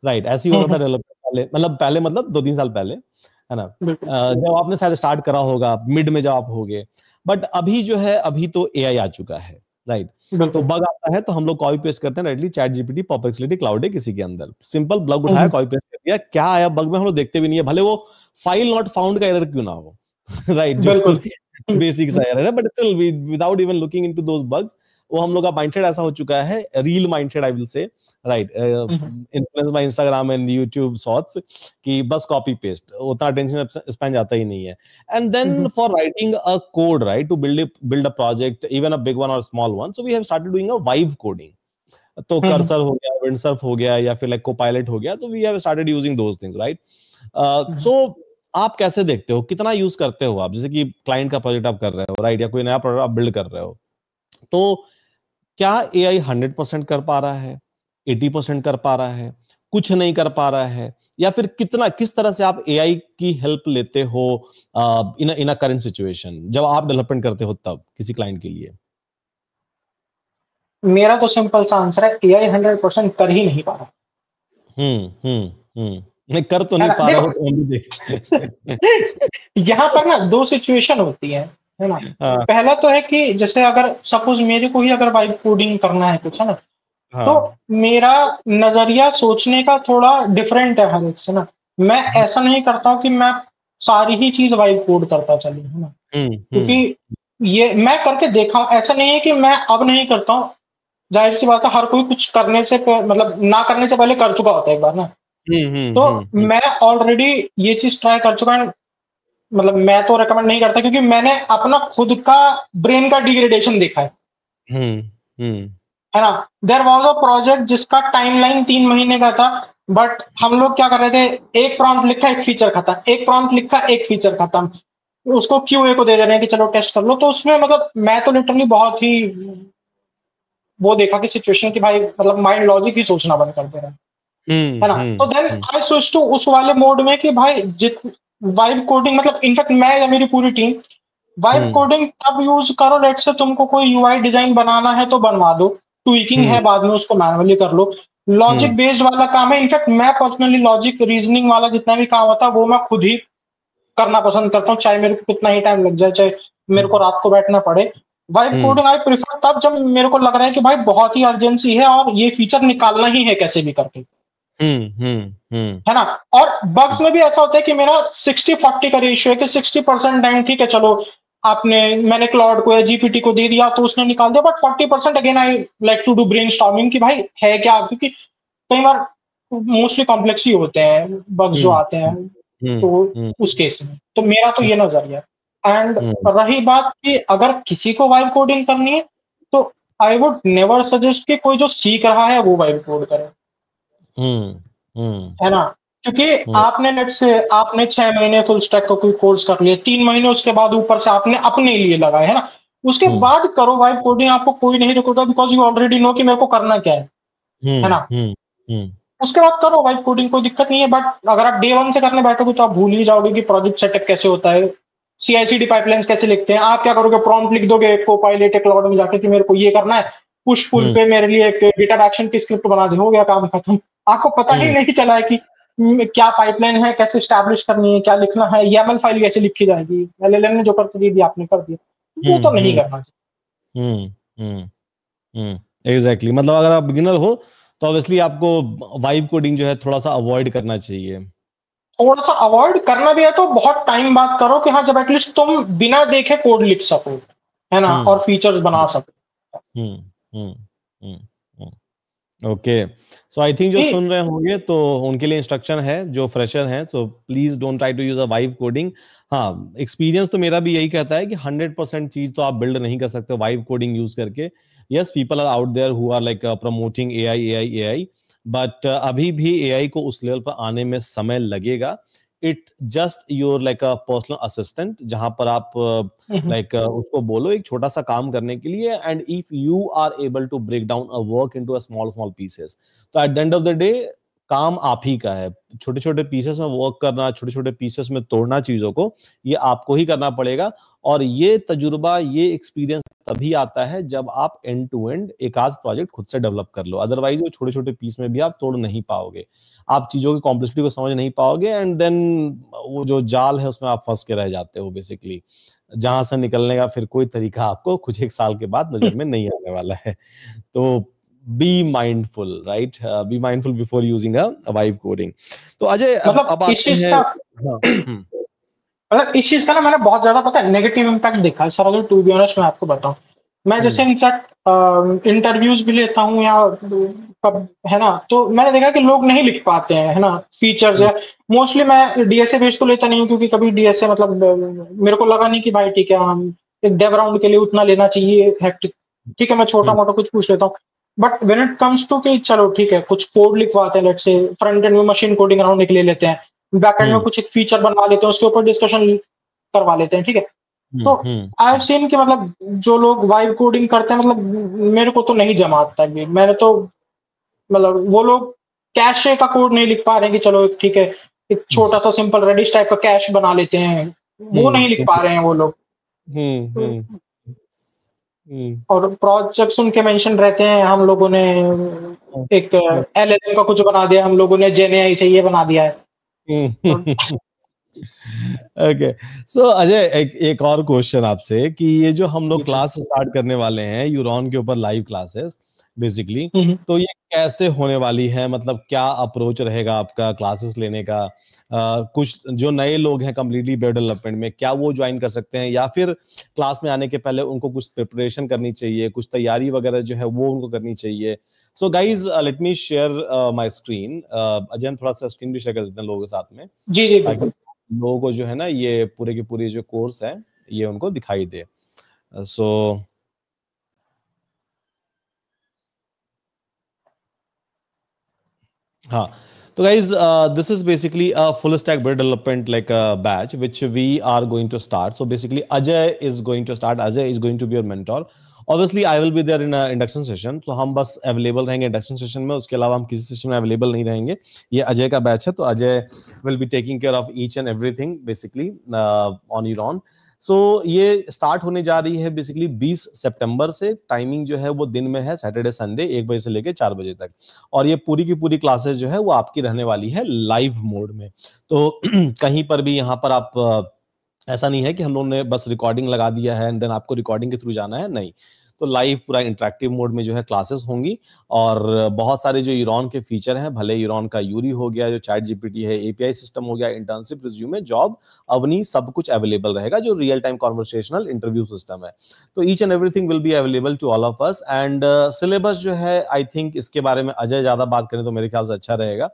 राइट? ऐसे ही होता था डेवलपमेंट पहले, मतलब पहले मतलब 2-3 साल पहले, है ना? जब आपने शायद स्टार्ट करा होगा, मिड में जब आप होगे, बट अभी जो है अभी तो AI आ चुका है, राइट? तो बग आता है तो हम लोग कॉपी पेस्ट करते हैं directly chat GPT, perplexity, cloud है किसी के अंदर, सिंपल बग उठाया कॉपी पेस्ट कर दिया, क्या आया बग में हम लोग देखते भी नहीं है, भले वो फाइल नॉट फाउंड का एरर क्यों ना हो, राइट? जो बेसिक सा एरर है, but still without even looking into those bugs, वो हम लोग का माइंडसेट ऐसा हो चुका है, reel mindset I will say, right? Influence by Instagram and YouTube shorts, कि बस कॉपी पेस्ट, उतना अटेंशन स्पैन जाता ही नहीं है। And then for writing a code, right, to build a project, even a big one और small one, so we have started doing a vibe coding. तो Cursor हो गया, विंडसर्फ हो गया, या फिर लाइक कोपायलट हो गया, तो we have started using those things, right? So आप कैसे देखते हो, कितना यूज करते हो आप? जैसे कि क्लाइंट का प्रोजेक्ट आप कर रहे हो, राइट, या कोई नया प्रोडक्ट आप बिल्ड कर रहे हो, तो क्या AI 100% कर पा रहा है, 80% कर पा रहा है, कुछ नहीं कर पा रहा है, या फिर कितना, किस तरह से आप AI की हेल्प लेते हो इन अ करंट सिचुएशन, जब आप डेवलपमेंट करते हो तब किसी क्लाइंट के लिए? मेरा तो सिंपल सा आंसर है, AI 100% कर ही नहीं पा रहा। नहीं कर तो नहीं पा रहा हो तो हम भी देख यहाँ पर ना 2 सिचुएशन होती है ना? पहला तो है कि जैसे अगर सपोज मेरे को ही अगर वाइब कोडिंग करना है कुछ, है ना? तो मेरा नजरिया सोचने का थोड़ा डिफरेंट है हर एक से ना। मैं ऐसा नहीं करता हूँ कि मैं सारी ही चीज वाइब कोड करता चलूं, है ना? क्योंकि ये मैं करके देखा हूं, ऐसा नहीं है कि मैं अब नहीं करता हूँ। जाहिर सी बात है, हर कोई कुछ करने से मतलब ना करने से पहले कर चुका होता है एक बार ना। तो मैं ऑलरेडी ये चीज ट्राई कर चुका हूं, मतलब मैं तो रेकमेंड नहीं करता क्योंकि मैंने अपना खुद का ब्रेन का डिग्रेडेशन देखा है ना? देयर वाज अ प्रोजेक्ट जिसका टाइमलाइन 3 महीने का था, बट हम लोग क्या कर रहे थे, एक प्रॉम्प्ट लिखा एक फीचर खत्म, एक प्रॉम्प्ट लिखा एक फीचर खत्म, उसको QA को दे दे रहे हैं कि चलो टेस्ट कर लो। तो उसमें मतलब मैं तो लिटरली बहुत ही वो देखा कि सिचुएशन की भाई मतलब माइंड लॉजिक ही सोचना बंद कर दे रहा है। है ना। तो देन आई स्विच टू उस वाले मोड में कि भाई जित वाइब कोडिंग, मतलब इनफैक्ट मैं या मेरी पूरी टीम वाइब कोडिंग तब यूज करो, लेट से तुमको कोई यूआई डिजाइन बनाना है तो बनवा दो, ट्वीकिंग है बाद में उसको मैनुअली कर लो, लॉजिक बेस्ड वाला काम है। इनफैक्ट मैं पर्सनली लॉजिक रीजनिंग वाला जितना भी काम होता है वो मैं खुद ही करना पसंद करता हूँ, चाहे मेरे को कितना ही टाइम लग जाए, चाहे मेरे को रात को बैठना पड़े। वाइब कोडिंग आई प्रिफर तब जब मेरे को लग रहा है कि भाई बहुत ही अर्जेंसी है और ये फीचर निकालना ही है कैसे भी करके, है ना। और बग्स में भी ऐसा होता है कि मेरा 60-40 का रेशियो है कि 60% टाइम ठीक है, चलो मैंने क्लाउड को या जीपीटी को दे दिया तो उसने निकाल दिया, but 40% again I like to do brainstorming कि भाई है क्या, क्योंकि कई बार मोस्टली कॉम्प्लेक्स ही होते हैं बग्स जो आते हैं, तो उस केस में तो मेरा तो ये नजरिया है। एंड रही बात कि अगर किसी को वाइब कोडिंग करनी है तो आई वुड नेवर सजेस्ट कि कोई जो सीख रहा है वो वाइब कोड करे, है ना। क्योंकि आपने लेट से आपने 6 महीने फुल स्टैक का कोई कोर्स कर लिया, 3 महीने उसके बाद ऊपर से आपने अपने लिए लगाए, है ना, उसके बाद करो वाइब कोडिंग, आपको कोई नहीं रोकेगा, बिकॉज यू ऑलरेडी नो कि मेरे को करना क्या है ना। उसके बाद करो वाइब कोडिंग, कोई दिक्कत नहीं है। बट अगर आप डे 1 से करने बैठोगे तो आप भूल ही जाओगे कि प्रोजेक्ट सेटअप कैसे होता है, CI/CD पाइपलाइंस कैसे लिखते हैं। आप क्या करोगे, प्रॉम्प्ट लिख दोगे कोपायलट क्लाउड में जाके कि मेरे को ये करना है, पुश पुल पे मेरे लिए एक गिटहब एक्शन की स्क्रिप्ट बना दे, हो गया काम खत्म। आपको पता ही नहीं चला है कि क्या पाइपलाइन है, कैसे स्टैब्लिश करनी है, क्या लिखना है, YAML फाइल कैसे लिखी जाएगी, LLM ने जो करके दे दिया आपने कर दिया, वो तो नहीं करना चाहिए। एग्जैक्टली, मतलब अगर आप बिगिनर हो तो ऑब्वियसली आपको वाइब कोडिंग जो है थोड़ा सा अवॉइड करना चाहिए। थोड़ा सा अवॉइड करना भी है तो बहुत टाइम बाद करो कि हाँ, जब एटलीस्ट तुम बिना देखे कोड लिख सको, है ना, और फीचर्स बना सको। ओके, सो आई थिंक जो सुन रहे होंगे तो उनके लिए इंस्ट्रक्शन है, जो फ्रेशर हैं, so please don't try to use a vibe coding. हाँ, एक्सपीरियंस तो मेरा भी यही कहता है कि 100% चीज तो आप बिल्ड नहीं कर सकते वाइब कोडिंग यूज करके। Yes, people are out there who are like promoting AI, but अभी भी एआई को उस लेवल पर आने में समय लगेगा। It just your like a personal assistant, जहां पर आप लाइक उसको बोलो एक छोटा सा काम करने के लिए, and if you are able to break down a work into a small pieces, तो at the end of the day काम आप ही का है। छोटे छोटे पीसेस में वर्क करना, छोटे छोटे पीसेस में तोड़ना चीजों को, ये आपको ही करना पड़ेगा। और ये तजुर्बा, ये एक्सपीरियंस तभी आता है जब आप एंड टू एंड एक आध प्रोजेक्ट खुद से डेवलप कर लो। अदरवाइज वो छोटे छोटे पीस में भी आप तोड़ नहीं पाओगे, आप चीजों की कॉम्प्लेक्सिटी को समझ नहीं पाओगे, एंड देन वो जो जाल है उसमें आप फंस के रह जाते हो बेसिकली, जहां से निकलने का फिर कोई तरीका आपको कुछ एक साल के बाद नजर में नहीं आने वाला है। तो be mindful, right, be mindful before using a vibe coding. तो अजय, अब आते हैं इस चीज का ना मैंने बहुत ज्यादा पता है नेगेटिव इम्पैक्ट देखा है सर। अगर टू बी ऑनेस्ट मैं आपको बताऊं, मैं जैसे इनफैक्ट इंटरव्यूज भी लेता हूँ या कब, है ना, तो मैंने देखा कि लोग नहीं लिख पाते हैं, है ना, फीचर्स है। मोस्टली मैं डीएसए बेस तो लेता नहीं हूँ, क्योंकि कभी डीएसए मतलब मेरे को लगा नहीं कि भाई ठीक है, हम एक डेव राउंड के लिए उतना लेना चाहिए हेक्टिक, ठीक है, मैं छोटा मोटा कुछ पूछ लेता हूँ। But when it comes to कि चलो ठीक है कुछ कोड लिखवाते हैं, लेट्स से फ्रंट एंड में मशीन कोडिंग राउंड एक ले लेते हैं, बैकएंड में कुछ एक फीचर बनवा लेते हैं, उसके ऊपर डिस्कशन करवा लेते हैं, ठीक है। तो आई हैव सीन कि मतलब जो लोग वाइब कोडिंग करते हैं, मतलब मेरे को तो नहीं जमा आता है। मैंने तो मतलब वो लोग कैशे का कोड नहीं लिख पा रहे हैं कि चलो ठीक है एक छोटा सा सिंपल रेडिश टाइप का कैश बना लेते हैं, वो नहीं लिख पा रहे हैं वो लोग। और प्रोजेक्ट्स उनके मेंशन रहते हैं, हम लोगों ने एक LLM का कुछ बना दिया, हम लोगों ने जेएनएआई से ये बना दिया है। ओके, सो अजय, एक और क्वेश्चन आपसे कि ये जो हम लोग क्लास स्टार्ट करने वाले हैं यूरॉन के ऊपर, लाइव क्लासेस बेसिकली, तो ये कैसे होने वाली है, मतलब क्या अप्रोच रहेगा आपका क्लासेस लेने का? कुछ जो नए लोग हैं कम्प्लीटली वेब डेवलपमेंट में, क्या वो ज्वाइन कर सकते हैं, या फिर क्लास में आने के पहले उनको कुछ प्रिपरेशन करनी चाहिए, कुछ तैयारी वगैरह जो है वो उनको करनी चाहिए? So guys, let me share my screen. Ajay, थोड़ा सा स्क्रीन भी शेयर कर देते हैं लोगों के साथ में, जी जी बिल्कुल। लोगों को जो है ना ये पूरे की पूरी जो कोर्स है ये उनको दिखाई दे। सो हाँ, तो guys, this is basically a full stack web development like a batch which we are going to start. So basically Ajay is going to start. Ajay is going to be your mentor. Obviously I will be there in induction session, तो हम बस available रहेंगे induction session में, उसके अलावा हम किसी session में अवेलेबल नहीं रहेंगे। ये अजय का बैच है, तो Ajay will be taking care of each and everything basically on Euron. So ये स्टार्ट होने जा रही है बेसिकली 20 सितंबर से। टाइमिंग जो है वो दिन में है, सैटरडे संडे 1 बजे से लेकर 4 बजे तक, और ये पूरी की पूरी क्लासेस जो है वो आपकी रहने वाली है लाइव मोड में। तो कहीं पर भी यहाँ पर आप ऐसा नहीं है कि हम लोगों ने बस रिकॉर्डिंग लगा दिया है एंड देन आपको रिकॉर्डिंग के थ्रू जाना है, नहीं। तो लाइव पूरा इंटरेक्टिव मोड में जो है क्लासेस होंगी, और बहुत सारे जो यूरॉन के फीचर हैं, भले यूरॉन का यूरी हो गया, जो चैट जीपीटी है, एपीआई सिस्टम हो गया, इंटर्नशिप, रिज्यूमे, जॉब, अवनी, सब कुछ अवेलेबल रहेगा, जो real time conversational interview system है। तो each and everything will be available to all of us. And syllabus जो है, आई थिंक इसके बारे में अजय ज्यादा बात करें तो मेरे ख्याल से अच्छा रहेगा।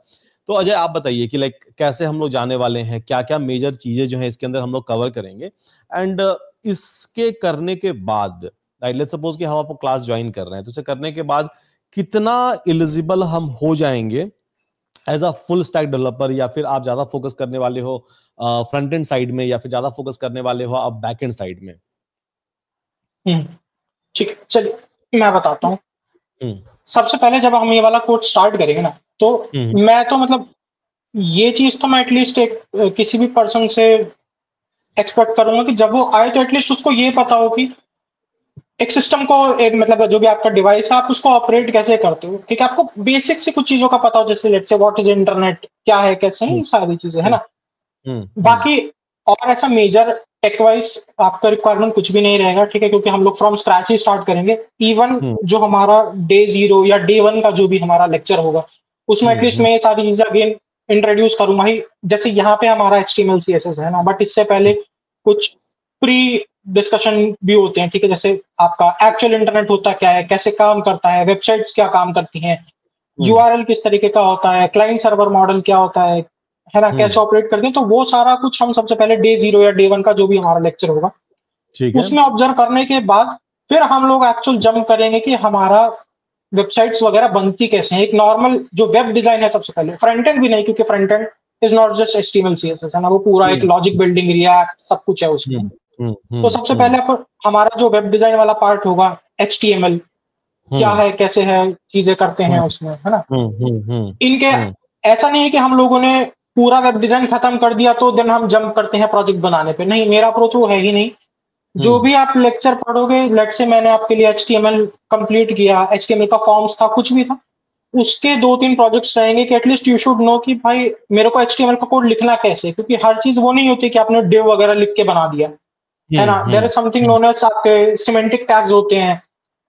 तो अजय आप बताइए कि लाइक कैसे हम लोग जाने वाले हैं, क्या क्या मेजर चीजें जो है इसके अंदर हम लोग कवर करेंगे, एंड इसके करने के बाद, राइट, लेट्स सपोज कि हम आपको क्लास ज्वाइन कर रहे हैं, तो इसे करने के बाद कितना एलिजिबल हम हो जाएंगे as a full stack developer, या फिर आप ज्यादा फोकस करने वाले हो फ्रंट एंड साइड में, या फिर ज्यादा फोकस करने वाले हो आप बैक एंड साइड में? ठीक है, चलिए मैं बताता हूँ। हम्म सबसे पहले जब हम ये वाला कोर्स स्टार्ट करेंगे ना, तो मैं तो मतलब ये चीज तो मैं एटलीस्ट एक किसी भी पर्सन से एक्सपेक्ट करूंगा कि जब वो आए तो एटलीस्ट उसको ये पता हो कि एक सिस्टम को, एक मतलब जो भी आपका डिवाइस है आप उसको ऑपरेट कैसे करते हो, ठीक है, आपको बेसिक से कुछ चीजों का पता हो, जैसे let's say what is internet, क्या है, कैसे है, ये सारी चीजें है ना। बाकी और ऐसा मेजर टेक वाइज आपका रिक्वायरमेंट कुछ भी नहीं रहेगा, ठीक है, क्योंकि हम लोग फ्रॉम स्क्रैच ही स्टार्ट करेंगे। इवन जो हमारा डे 0 या डे 1 का जो भी हमारा लेक्चर होगा, उसमें एटलीस्ट मैं ये सारी चीजें अगेन इंट्रोड्यूस करूंगा ही। जैसे यहाँ पे हमारा HTML CSS है ना, बट इससे पहले कुछ प्री डिस्कशन भी होते हैं, ठीक है, जैसे आपका एक्चुअल इंटरनेट होता क्या है, कैसे काम करता है, वेबसाइट्स क्या काम करती हैं, URL किस तरीके का होता है, क्लाइंट सर्वर मॉडल क्या होता है ना, कैसे ऑपरेट करते हैं। तो वो सारा कुछ हम सबसे पहले डे 0 या डे 1 का जो भी हमारा लेक्चर होगा, उसमें ऑब्जर्व करने के बाद फिर हम लोग एक्चुअल जंप करेंगे कि हमारा वेबसाइट्स वगैरह बनती कैसे हैं। एक नॉर्मल जो वेब डिजाइन है, सबसे पहले फ्रंट एंड भी नहीं, क्योंकि front end is not just HTML CSS है ना, वो पूरा एक लॉजिक बिल्डिंग, रिएक्ट, सब कुछ है उसमें। तो सबसे पहले हमारा जो वेब डिजाइन वाला पार्ट होगा, HTML क्या है, कैसे है, चीजें करते हैं उसमें, है ना। इनके ऐसा नहीं है कि हम लोगों ने पूरा वेब डिजाइन खत्म कर दिया तो देन हम जंप करते हैं प्रोजेक्ट बनाने पे, नहीं, मेरा अप्रोच वो है ही नहीं। जो भी आप लेक्चर पढ़ोगे, लेट्स से मैंने आपके लिए HTML कंप्लीट किया, HTML का फॉर्म्स था, कुछ भी था, उसके 2-3 प्रोजेक्ट्स रहेंगे कि एटलीस्ट यू शुड नो कि भाई मेरे को HTML का कोड लिखना कैसे है, क्योंकि हर चीज वो नहीं होती कि आपने div वगैरह लिख के बना दिया, है ना। There is something known as आपके सिमेंटिक टैग्स होते हैं,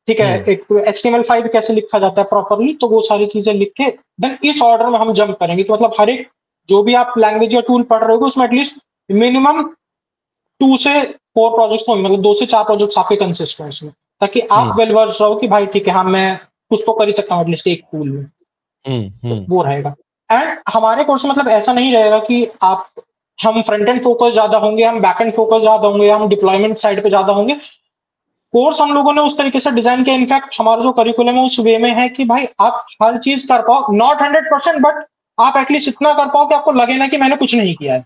ठीक है, एक HTML5 कैसे लिखा जाता है प्रॉपरली, तो वो सारी चीजें लिख के देन इस ऑर्डर में हम जंप करेंगे। तो मतलब हर एक जो भी आप लैंग्वेज या टूल पढ़ रहे हो, उसमें एटलीस्ट मिनिमम 2 से 4 प्रोजेक्ट्स होंगे, मतलब 2 से 4 प्रोजेक्ट्स आपके कंसिस्ट हैं उसमें, ताकि आप वेल वर्स रहो कि भाई ठीक है, हाँ मैं कुछ तो कर ही सकता हूँ एटलीस्ट एक टूल में। तो वो रहेगा। एंड हमारे कोर्स में मतलब ऐसा नहीं रहेगा कि हम फ्रंट एंड फोकस ज्यादा होंगे, हम बैक एंड फोकस ज्यादा होंगे, हम डिप्लॉयमेंट साइड पे ज्यादा होंगे। कोर्स हम लोगों ने उस तरीके से डिजाइन किया, इनफैक्ट हमारा जो करिकुलम है उस वे में है कि भाई आप हर चीज कर पाओ, नॉट 100%, बट आप एटलीस्ट इतना कर पाओ कि आपको लगे ना कि मैंने कुछ नहीं किया है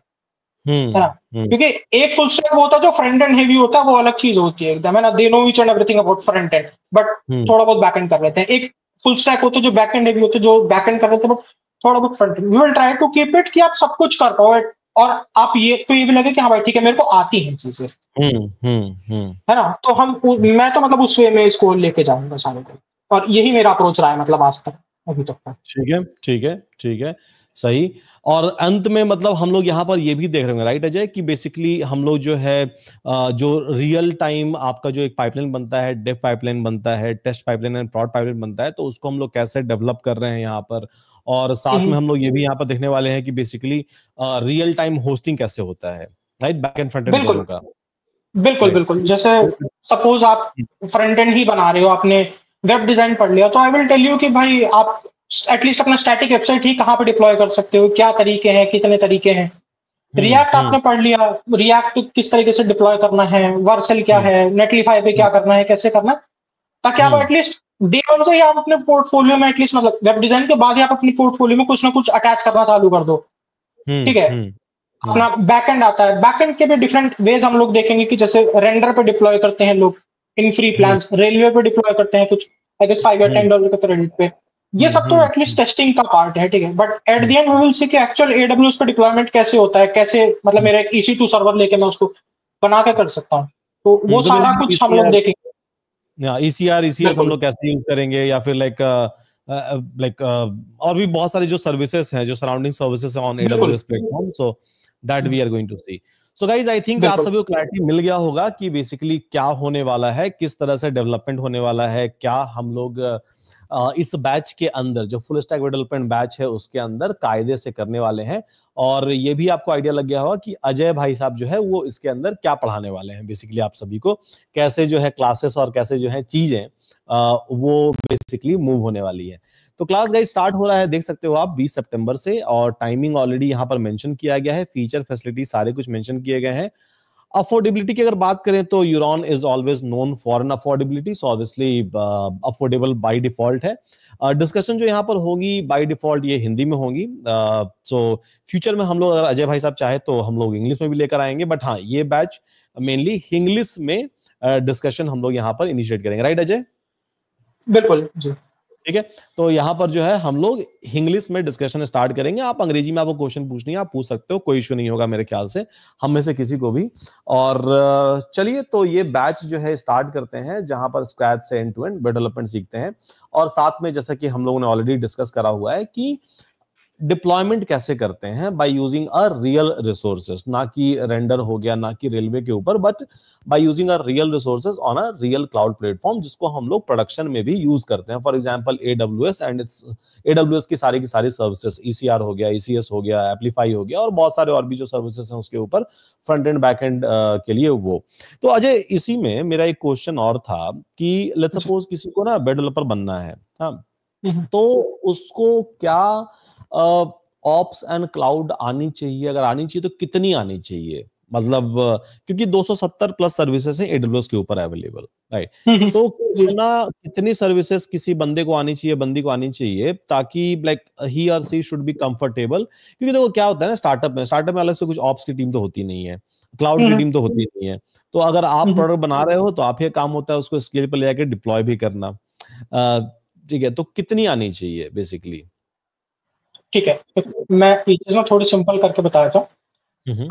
ना। क्योंकि एक फुल स्टैक वो होता है जो फ्रंट एंड हेवी होता है, वो अलग चीज होती है एकदम, है ना, they know each and everything about front end, but थोड़ा बहुत बैक एंड कर लेते हैं। एक फुल स्टैक होता है जो बैक एंड हेवी होते हैं, जो बैक एंड कर लेते हैं बट थोड़ा बहुत front end. We will try to keep it कि आप सब कुछ कर पाओ, और आप ये भी लगे कि हाँ भाई ठीक है मेरे को आती हैं चीजें, है ना। तो मैं तो मतलब उस वे में इसको लेके जाऊंगा सारे को, और यही मेरा अप्रोच रहा है मतलब आज तक, अभी तक का। ठीक है, ठीक है, ठीक है, सही। और अंत में मतलब हम लोग यहाँ पर ये भी देख रहे हैं, राइट अजय, कि बेसिकली हम लोग जो है जो रियल टाइम आपका जो एक पाइपलाइन बनता है, डेव पाइपलाइन बनता है, test pipeline and prod pipeline बनता है, तो उसको हम लोग कैसे डेवलप कर रहे हैं यहाँ पर। और साथ में हम लोग ये भी यहाँ पर देखने वाले हैं कि बेसिकली रियल टाइम होस्टिंग कैसे होता है, right, back and front end दोनों का। बिल्कुल बिल्कुल। जैसे सपोज आप फ्रंट एंड ही बना रहे हो, आपने वेब डिजाइन पढ़ लिया, तो आई विल टेल यू कि भाई आप एटलीस्ट अपना स्टैटिक वेबसाइट ही कहाँ पे डिप्लॉय कर सकते हो, क्या तरीके हैं, कितने तरीके हैं। रिएक्ट आपने पढ़ लिया, रिएक्ट किस तरीके से डिप्लॉय करना है, वर्सेल क्या है, नेटलिफाई पे क्या करना है, कैसे करना है, ताकि आप एटलीस्ट डे वन से ही आप अपने पोर्टफोलियो में एटलीस्ट मतलब वेब डिजाइन के बाद ही आप अपनी पोर्टफोलियो में कुछ ना कुछ अटैच करना चालू कर दो, ठीक है। अपना बैकएंड आता है, बैकएंड के भी डिफरेंट वेज हम लोग देखेंगे कि जैसे रेंडर पे डिप्लॉय करते हैं लोग, इन फ्री प्लान्स, रेलवे पे डिप्लॉय करते हैं कुछ, आई गेस $5 या $10 के क्रेडिट पे। ये सब तो एटलीस्ट टेस्टिंग का पार्ट है, ठीक है, but at the end we will see कि एक्चुअल AWS पे डिप्लॉयमेंट कैसे होता है, कैसे मतलब मेरा एक EC2 सर्वर लेके मैं उसको बना के कर सकता हूँ, तो वो तो सारा कुछ हम लोग देखेंगे। ECR ECS हम लोग कैसे यूज करेंगे, या फिर लाइक और भी बहुत सारे जो सर्विसेज हैं, जो surrounding services on AWS platform, so that we are going to see. So guys I think आप सभी को क्लैरिटी मिल गया होगा कि बेसिकली क्या होने वाला है, किस तरह से डेवलपमेंट होने वाला है, क्या हम लोग इस बैच के अंदर, जो फुल स्टैक डेवलपमेंट बैच है उसके अंदर कायदे से करने वाले हैं। और ये भी आपको आइडिया लग गया होगा कि अजय भाई साहब जो है वो इसके अंदर क्या पढ़ाने वाले हैं, बेसिकली आप सभी को कैसे जो है क्लासेस और कैसे जो है चीजें वो बेसिकली मूव होने वाली है। तो क्लास गाइस स्टार्ट हो रहा है, देख सकते हो आप 20 सितंबर से, और टाइमिंग ऑलरेडी यहाँ पर मेंशन किया गया है, फीचर फैसिलिटी सारे कुछ मेंशन किए गए हैं। अफोर्डेबिलिटी की अगर बात करें तो Euron is always known for an affordability, so obviously affordable by default है। डिस्कशन जो यहाँ पर होगी बाय डिफॉल्ट ये हिंदी में होगी, सो फ्यूचर में हम लोग अगर अजय भाई साहब चाहे तो हम लोग इंग्लिश में भी लेकर आएंगे, बट हाँ ये बैच मेनली इंग्लिश में डिस्कशन हम लोग यहाँ पर इनिशिएट करेंगे, राइट अजय? बिल्कुल जी, ठीक है। तो यहाँ पर जो है हम लोग इंग्लिश में डिस्कशन स्टार्ट करेंगे, आप अंग्रेजी में आपको क्वेश्चन पूछनी है आप पूछ सकते हो, कोई इश्यू नहीं होगा मेरे ख्याल से हम में से किसी को भी। और चलिए तो ये बैच जो है स्टार्ट करते हैं, जहां पर स्क्रैच से एंड टू एंड डेवलपमेंट सीखते हैं, और साथ में जैसा कि हम लोगों ने ऑलरेडी डिस्कस करा हुआ है कि डिप्लॉयमेंट कैसे करते हैं by using a real resources, ना कि रेंडर हो गया, ना कि रेलवे के ऊपर, but by using a real resources on a real cloud platform, जिसको हम लोग प्रोडक्शन में भी यूज करते हैं। For example AWS and it's AWS की सारी सर्विसेज, ECR हो गया, ECS हो गया, एप्लीफाई हो गया, और बहुत सारे और भी जो सर्विसेज हैं उसके ऊपर फ्रंट एंड बैक एंड के लिए वो। तो अजय इसी में मेरा एक क्वेश्चन और था कि लेट्स सपोज किसी को ना वेब डेवलपर बनना है, हाँ, तो उसको क्या ऑप्स एंड क्लाउड आनी चाहिए? अगर आनी चाहिए तो कितनी आनी चाहिए? मतलब क्योंकि 270 प्लस सर्विसेज हैं AWS के ऊपर अवेलेबल, राइट? तो कितनी सर्विसेज किसी बंदे को आनी चाहिए, बंदी को आनी चाहिए, ताकि लाइक ही और सी शुड बी कंफर्टेबल? क्योंकि देखो क्या होता है ना, स्टार्टअप में अलग से कुछ ऑप्स की टीम तो होती नहीं है, क्लाउड की टीम तो होती नहीं है, तो अगर आप प्रोडक्ट बना रहे हो तो आप ही काम होता है उसको स्केल पर ले जाकर डिप्लॉय भी करना, ठीक है? तो कितनी आनी चाहिए बेसिकली? ठीक है, मैं ये चीज ना थोड़ी सिंपल करके बताया था।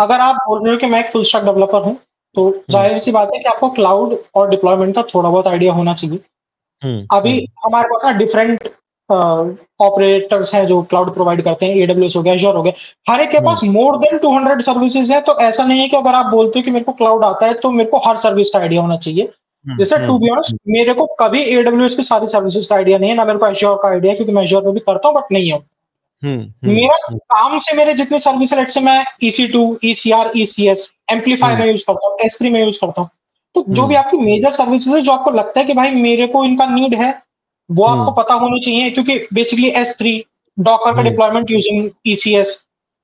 अगर आप बोल रहे हो कि मैं एक फुल स्टैक डेवलपर हूँ, तो जाहिर सी बात है कि आपको क्लाउड और डिप्लॉयमेंट का थोड़ा बहुत आइडिया होना चाहिए। अभी हमारे पास ना डिफरेंट ऑपरेटर्स हैं जो क्लाउड प्रोवाइड करते हैं, AWS हो गया, Azure हो गया, हर एक के पास मोर देन 200 सर्विसेज है। तो ऐसा नहीं है कि अगर आप बोलते हो कि मेरे को क्लाउड आता है तो मेरे को हर सर्विस का आइडिया होना चाहिए। जैसे टू बी ऑनेस्ट मेरे को कभी AWS की सारी सर्विसेज का आइडिया नहीं है, ना मेरे को Azure का आइडिया है, क्योंकि मैं Azure पे भी करता हूँ, बट नहीं है। मेरा काम से मेरे जितने सर्विस है, से मैं EC2, ECR, ECS, एम्पलीफाई में यूज करता हूँ, S3 में यूज करता हूँ। तो जो भी आपकी मेजर सर्विसेज है जो आपको लगता है कि भाई मेरे को इनका नीड है, वो आपको पता होनी चाहिए, क्योंकि बेसिकली S3 डॉकर का डिप्लॉयमेंट यूजिंग ECS,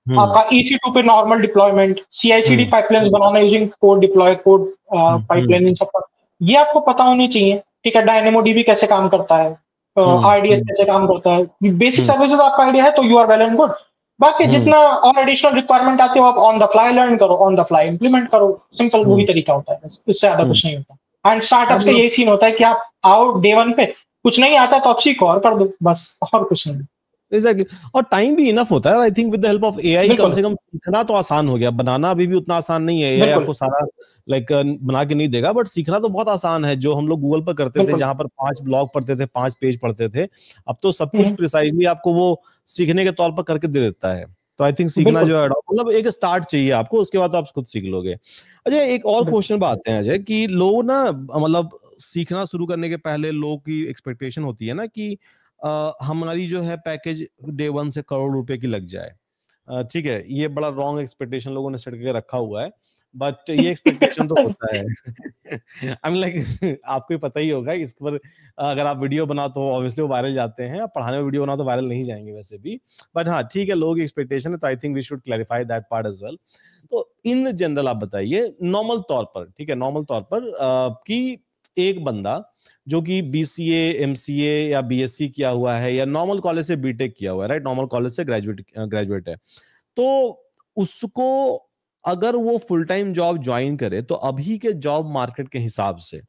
आपका EC2 पे नॉर्मल डिप्लॉयमेंट, CI/CD पाइपलाइंस बनाना using code deploy, code pipeline, इन सब पर ये आपको पता होनी चाहिए। ठीक है, DynamoDB कैसे काम करता है, RDS कैसे काम करता है, बेसिक सर्विसेज आपका आइडिया है तो you are well and good. बाकी जितना और एडिशनल रिक्वायरमेंट आती है आप ऑन द फ्लाई लर्न करो, ऑन द फ्लाई इंप्लीमेंट करो, सिंपल वही तरीका होता है, इससे ज्यादा कुछ नहीं होता। एंड स्टार्टअप्स का यही सीन होता है कि आप आओ डे वन पे, कुछ नहीं आता तो आप सीखो और कर दो, बस, और कुछ नहीं। Exactly. और टाइम भी इनफ होता है, I think with the help of AI कम से कम सीखना तो आसान हो गया, बनाना अभी भी उतना आसान नहीं है। AI आपको सारा लाइक बना के नहीं देगा, बट सीखना तो बहुत आसान है। जो हम लोग गूगल पर करते थे, जहां पर 5 ब्लॉग पढ़ते थे, 5 पेज पढ़ते थे, अब तो सब कुछ प्रिसाइजली आपको वो सीखने के तौर पर करके दे देता है। तो आई थिंक सीखना जो है मतलब एक स्टार्ट चाहिए आपको, उसके बाद तो आप खुद सीख लोगे। अच्छा, एक और क्वेश्चन पर आते हैं अजय, कि लोग ना मतलब सीखना शुरू करने के पहले लोगों की एक्सपेक्टेशन होती है ना कि हमारी जो है पैकेज डे 1 से करोड़ रुपए की लग जाए। ठीक है, ये बड़ा रॉन्ग एक्सपेक्टेशन लोगों ने सेट करके रखा हुआ है, बट ये एक्सपेक्टेशन तो होता है। आई मीन लाइक आपको पता ही होगा इस पर, अगर आप वीडियो बनाओ तो ऑब्वियसली वो वायरल जाते हैं, पढ़ाने में वीडियो बनाओ तो वायरल नहीं जाएंगे वैसे भी, बट हाँ ठीक है, लोगों की एक्सपेक्टेशन है, तो I think we should clarify that part as well. तो इन जनरल आप बताइए नॉर्मल तौर पर, ठीक है, नॉर्मल तौर पर कि एक बंदा जो कि BCA, MCA या BSc किया हुआ है, या नॉर्मल कॉलेज से BTech किया हुआ है, राइट, नॉर्मल कॉलेज से ग्रेजुएट है, तो उसको अगर वो फुल टाइम जॉब ज्वाइन करे तो अभी के जॉब मार्केट के हिसाब से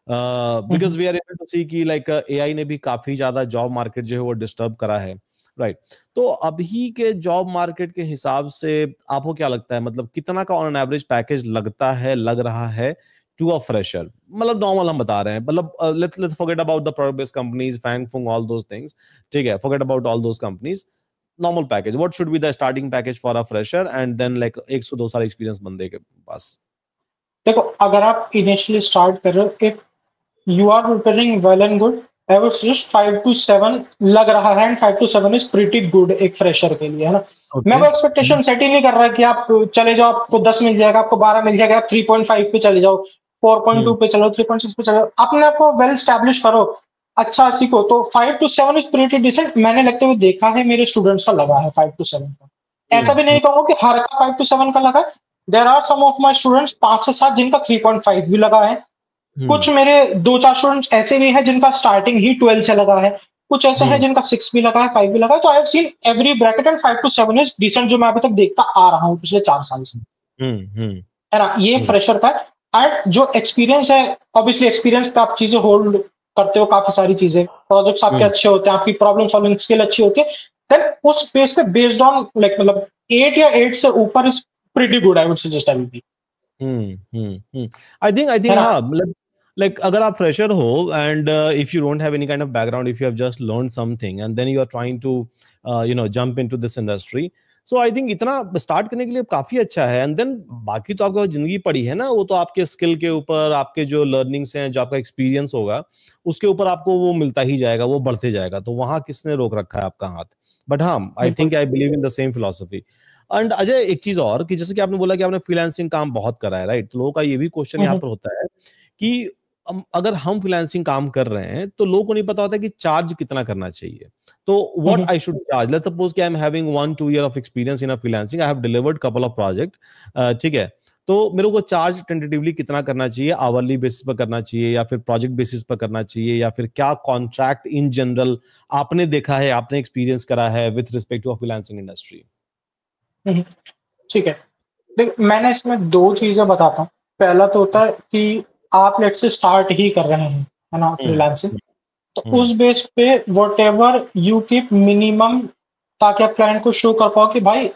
because we are able to see कि लाइक एआई ने भी काफी ज्यादा जॉब मार्केट जो है वो डिस्टर्ब करा है, राइट? तो अभी के जॉब मार्केट के हिसाब से आपको क्या लगता है, मतलब कितना का ऑन एवरेज पैकेज लग रहा है टू अ फ्रेशर? मतलब नॉर्मल हम बता रहे हैं, मतलब let's forget about the product based companies, FAANG फुंग, ऑल दोस थिंग्स, ठीक है, forget about all those companies. Normal package, what should be the starting package for a fresher and then like 1 से 2 साल एक्सपीरियंस बंदे के पास? देखो, अगर आप इनिशियली स्टार्ट कर रहे हो, if you are preparing well and good, I would suggest 5 to 7 लग रहा है, and 5 to 7 is pretty good एक फ्रेशर के लिए, है ना? मैं ओके. वो एक्सपेक्टेशन सेट ही नहीं कर रहा कि आप चले जाओ, आपको 10 मिल जाएगा, आपको 12 मिल जाएगा, आप 3.5 पे चले जाओ, 4.2 पे चलो, 3.6 पे चलो, अपने आप को वेल स्टैब्लिश करो, अच्छा सीखो। तो 5 to 7 इज प्रीटी डिसेंट। मैंने लगते हुए देखा है, मेरे स्टूडेंट्स का लगा है 5 to 7 का। ऐसा भी नहीं कहूंगा कि हर का 5 to 7 का लगा है। There are some of my students 5 से 7 जिनका 3.5 भी लगा है। कुछ मेरे 2-4 स्टूडेंट्स ऐसे भी हैं जिनका स्टार्टिंग ही 12 से लगा है, कुछ ऐसे हैं जिनका 6 भी लगा है, 5 भी लगा है। तो I have seen every bracket, and 5 to 7 is decent, जो मैं अभी तक देखता आ रहा हूँ पिछले 4 साल से, है ना? ये फ्रेशर का है। एंड जो एक्सपीरियंस है, ऑब्वियसली एक्सपीरियंस पे आप चीजें होल्ड करते हो, काफी सारी चीजें, प्रोजेक्ट्स आपके अच्छे होते हैं, आपकी प्रॉब्लम सॉल्विंग स्किल अच्छी होती है, देन उस बेस पे बेस्ड ऑन लाइक मतलब 8 या 8 से ऊपर is pretty good, I would suggest अभी भी, आई थिंक है ना? हाँ, मतलब like अगर आप फ्रेशर हो and if you don't have any kind of background, if you have just learned something and then you are trying to jump into this industry, so I think इतना start करने के लिए काफी अच्छा है। एंड देन बाकी तो आपको जिंदगी पड़ी है ना, वो तो आपके स्किल के ऊपर, आपके जो लर्निंग्स हैं, जो आपका एक्सपीरियंस होगा, उसके ऊपर आपको वो मिलता ही जाएगा, वो बढ़ते जाएगा। तो वहां किसने रोक रखा है आपका हाथ? बट हाँ, आई बिल्कुल। Think I believe in the same philosophy. And Ajay, एक चीज और कि जैसे कि आपने बोला कि आपने फ्रीलांसिंग काम बहुत करा है, राइट? तो लोगों का ये भी क्वेश्चन यहाँ पर होता है कि अगर हम फ्रीलांसिंग काम कर रहे हैं तो लोगों को नहीं पता होता कि चार्ज कितना करना चाहिए। तो what I should charge? Let's suppose कि I am having 1-2 year of experience in a freelancing, I have delivered couple of project, ठीक है? तो मेरे को चार्ज टेंटेटिवली कितना करना चाहिए? आवरली बेसिस पर करना चाहिए या फिर प्रोजेक्ट बेसिस पर करना चाहिए, या फिर क्या कॉन्ट्रैक्ट इन जनरल आपने देखा है, आपने एक्सपीरियंस करा है with respect to freelancing industry? ठीक है। देख, मैंने इसमें 2 चीजें बताता हूँ। पहला तो होता है कि आप लेट्स से स्टार्ट ही कर रहे हैं, है ना, फ्रीलांसिंग, तो उस बेस पे व्हाटएवर यू कीप मिनिमम, ताकि आप क्लाइंट को शो कर पाओ कि भाई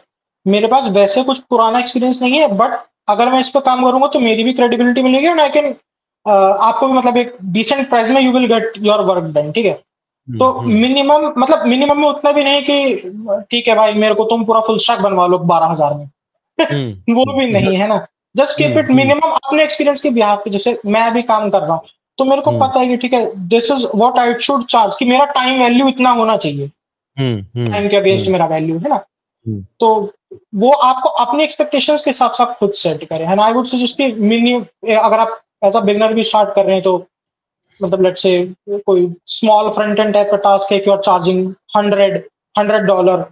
मेरे पास वैसे कुछ पुराना एक्सपीरियंस नहीं है, बट अगर मैं इस पे काम करूंगा तो मेरी भी क्रेडिबिलिटी मिलेगी, एंड आई कैन आपको भी मतलब एक डिसेंट प्राइस में you will get your work done, ठीक है? तो मिनिमम मतलब मिनिमम में उतना भी नहीं कि ठीक है भाई मेरे को तुम पूरा फुल स्टैक बनवा लो 12,000 में, वो भी नहीं, है ना? जस्ट कीप इट मिनिमम अपने एक्सपीरियंस के बिहाफ पे। जैसे मैं अभी काम कर रहा हूँ, तो मेरे को पता है कि ठीक है, this is what I should charge, कि मेरा टाइम वैल्यू इतना होना चाहिए, टाइम के अगेंस्ट मेरा वैल्यू, है ना? तो वो आपको अपने एक्सपेक्टेशंस के हिसाब से आप खुद सेट करें, है ना? आई वुड सजेस्ट कि मिनिमम, अगर आप एज अ बिगनर भी स्टार्ट कर रहे हैं, तो मतलब लेट्स से कोई स्मॉल फ्रंट एंड टाइप का टास्क है, इफ यू आर चार्जिंग 100 $100,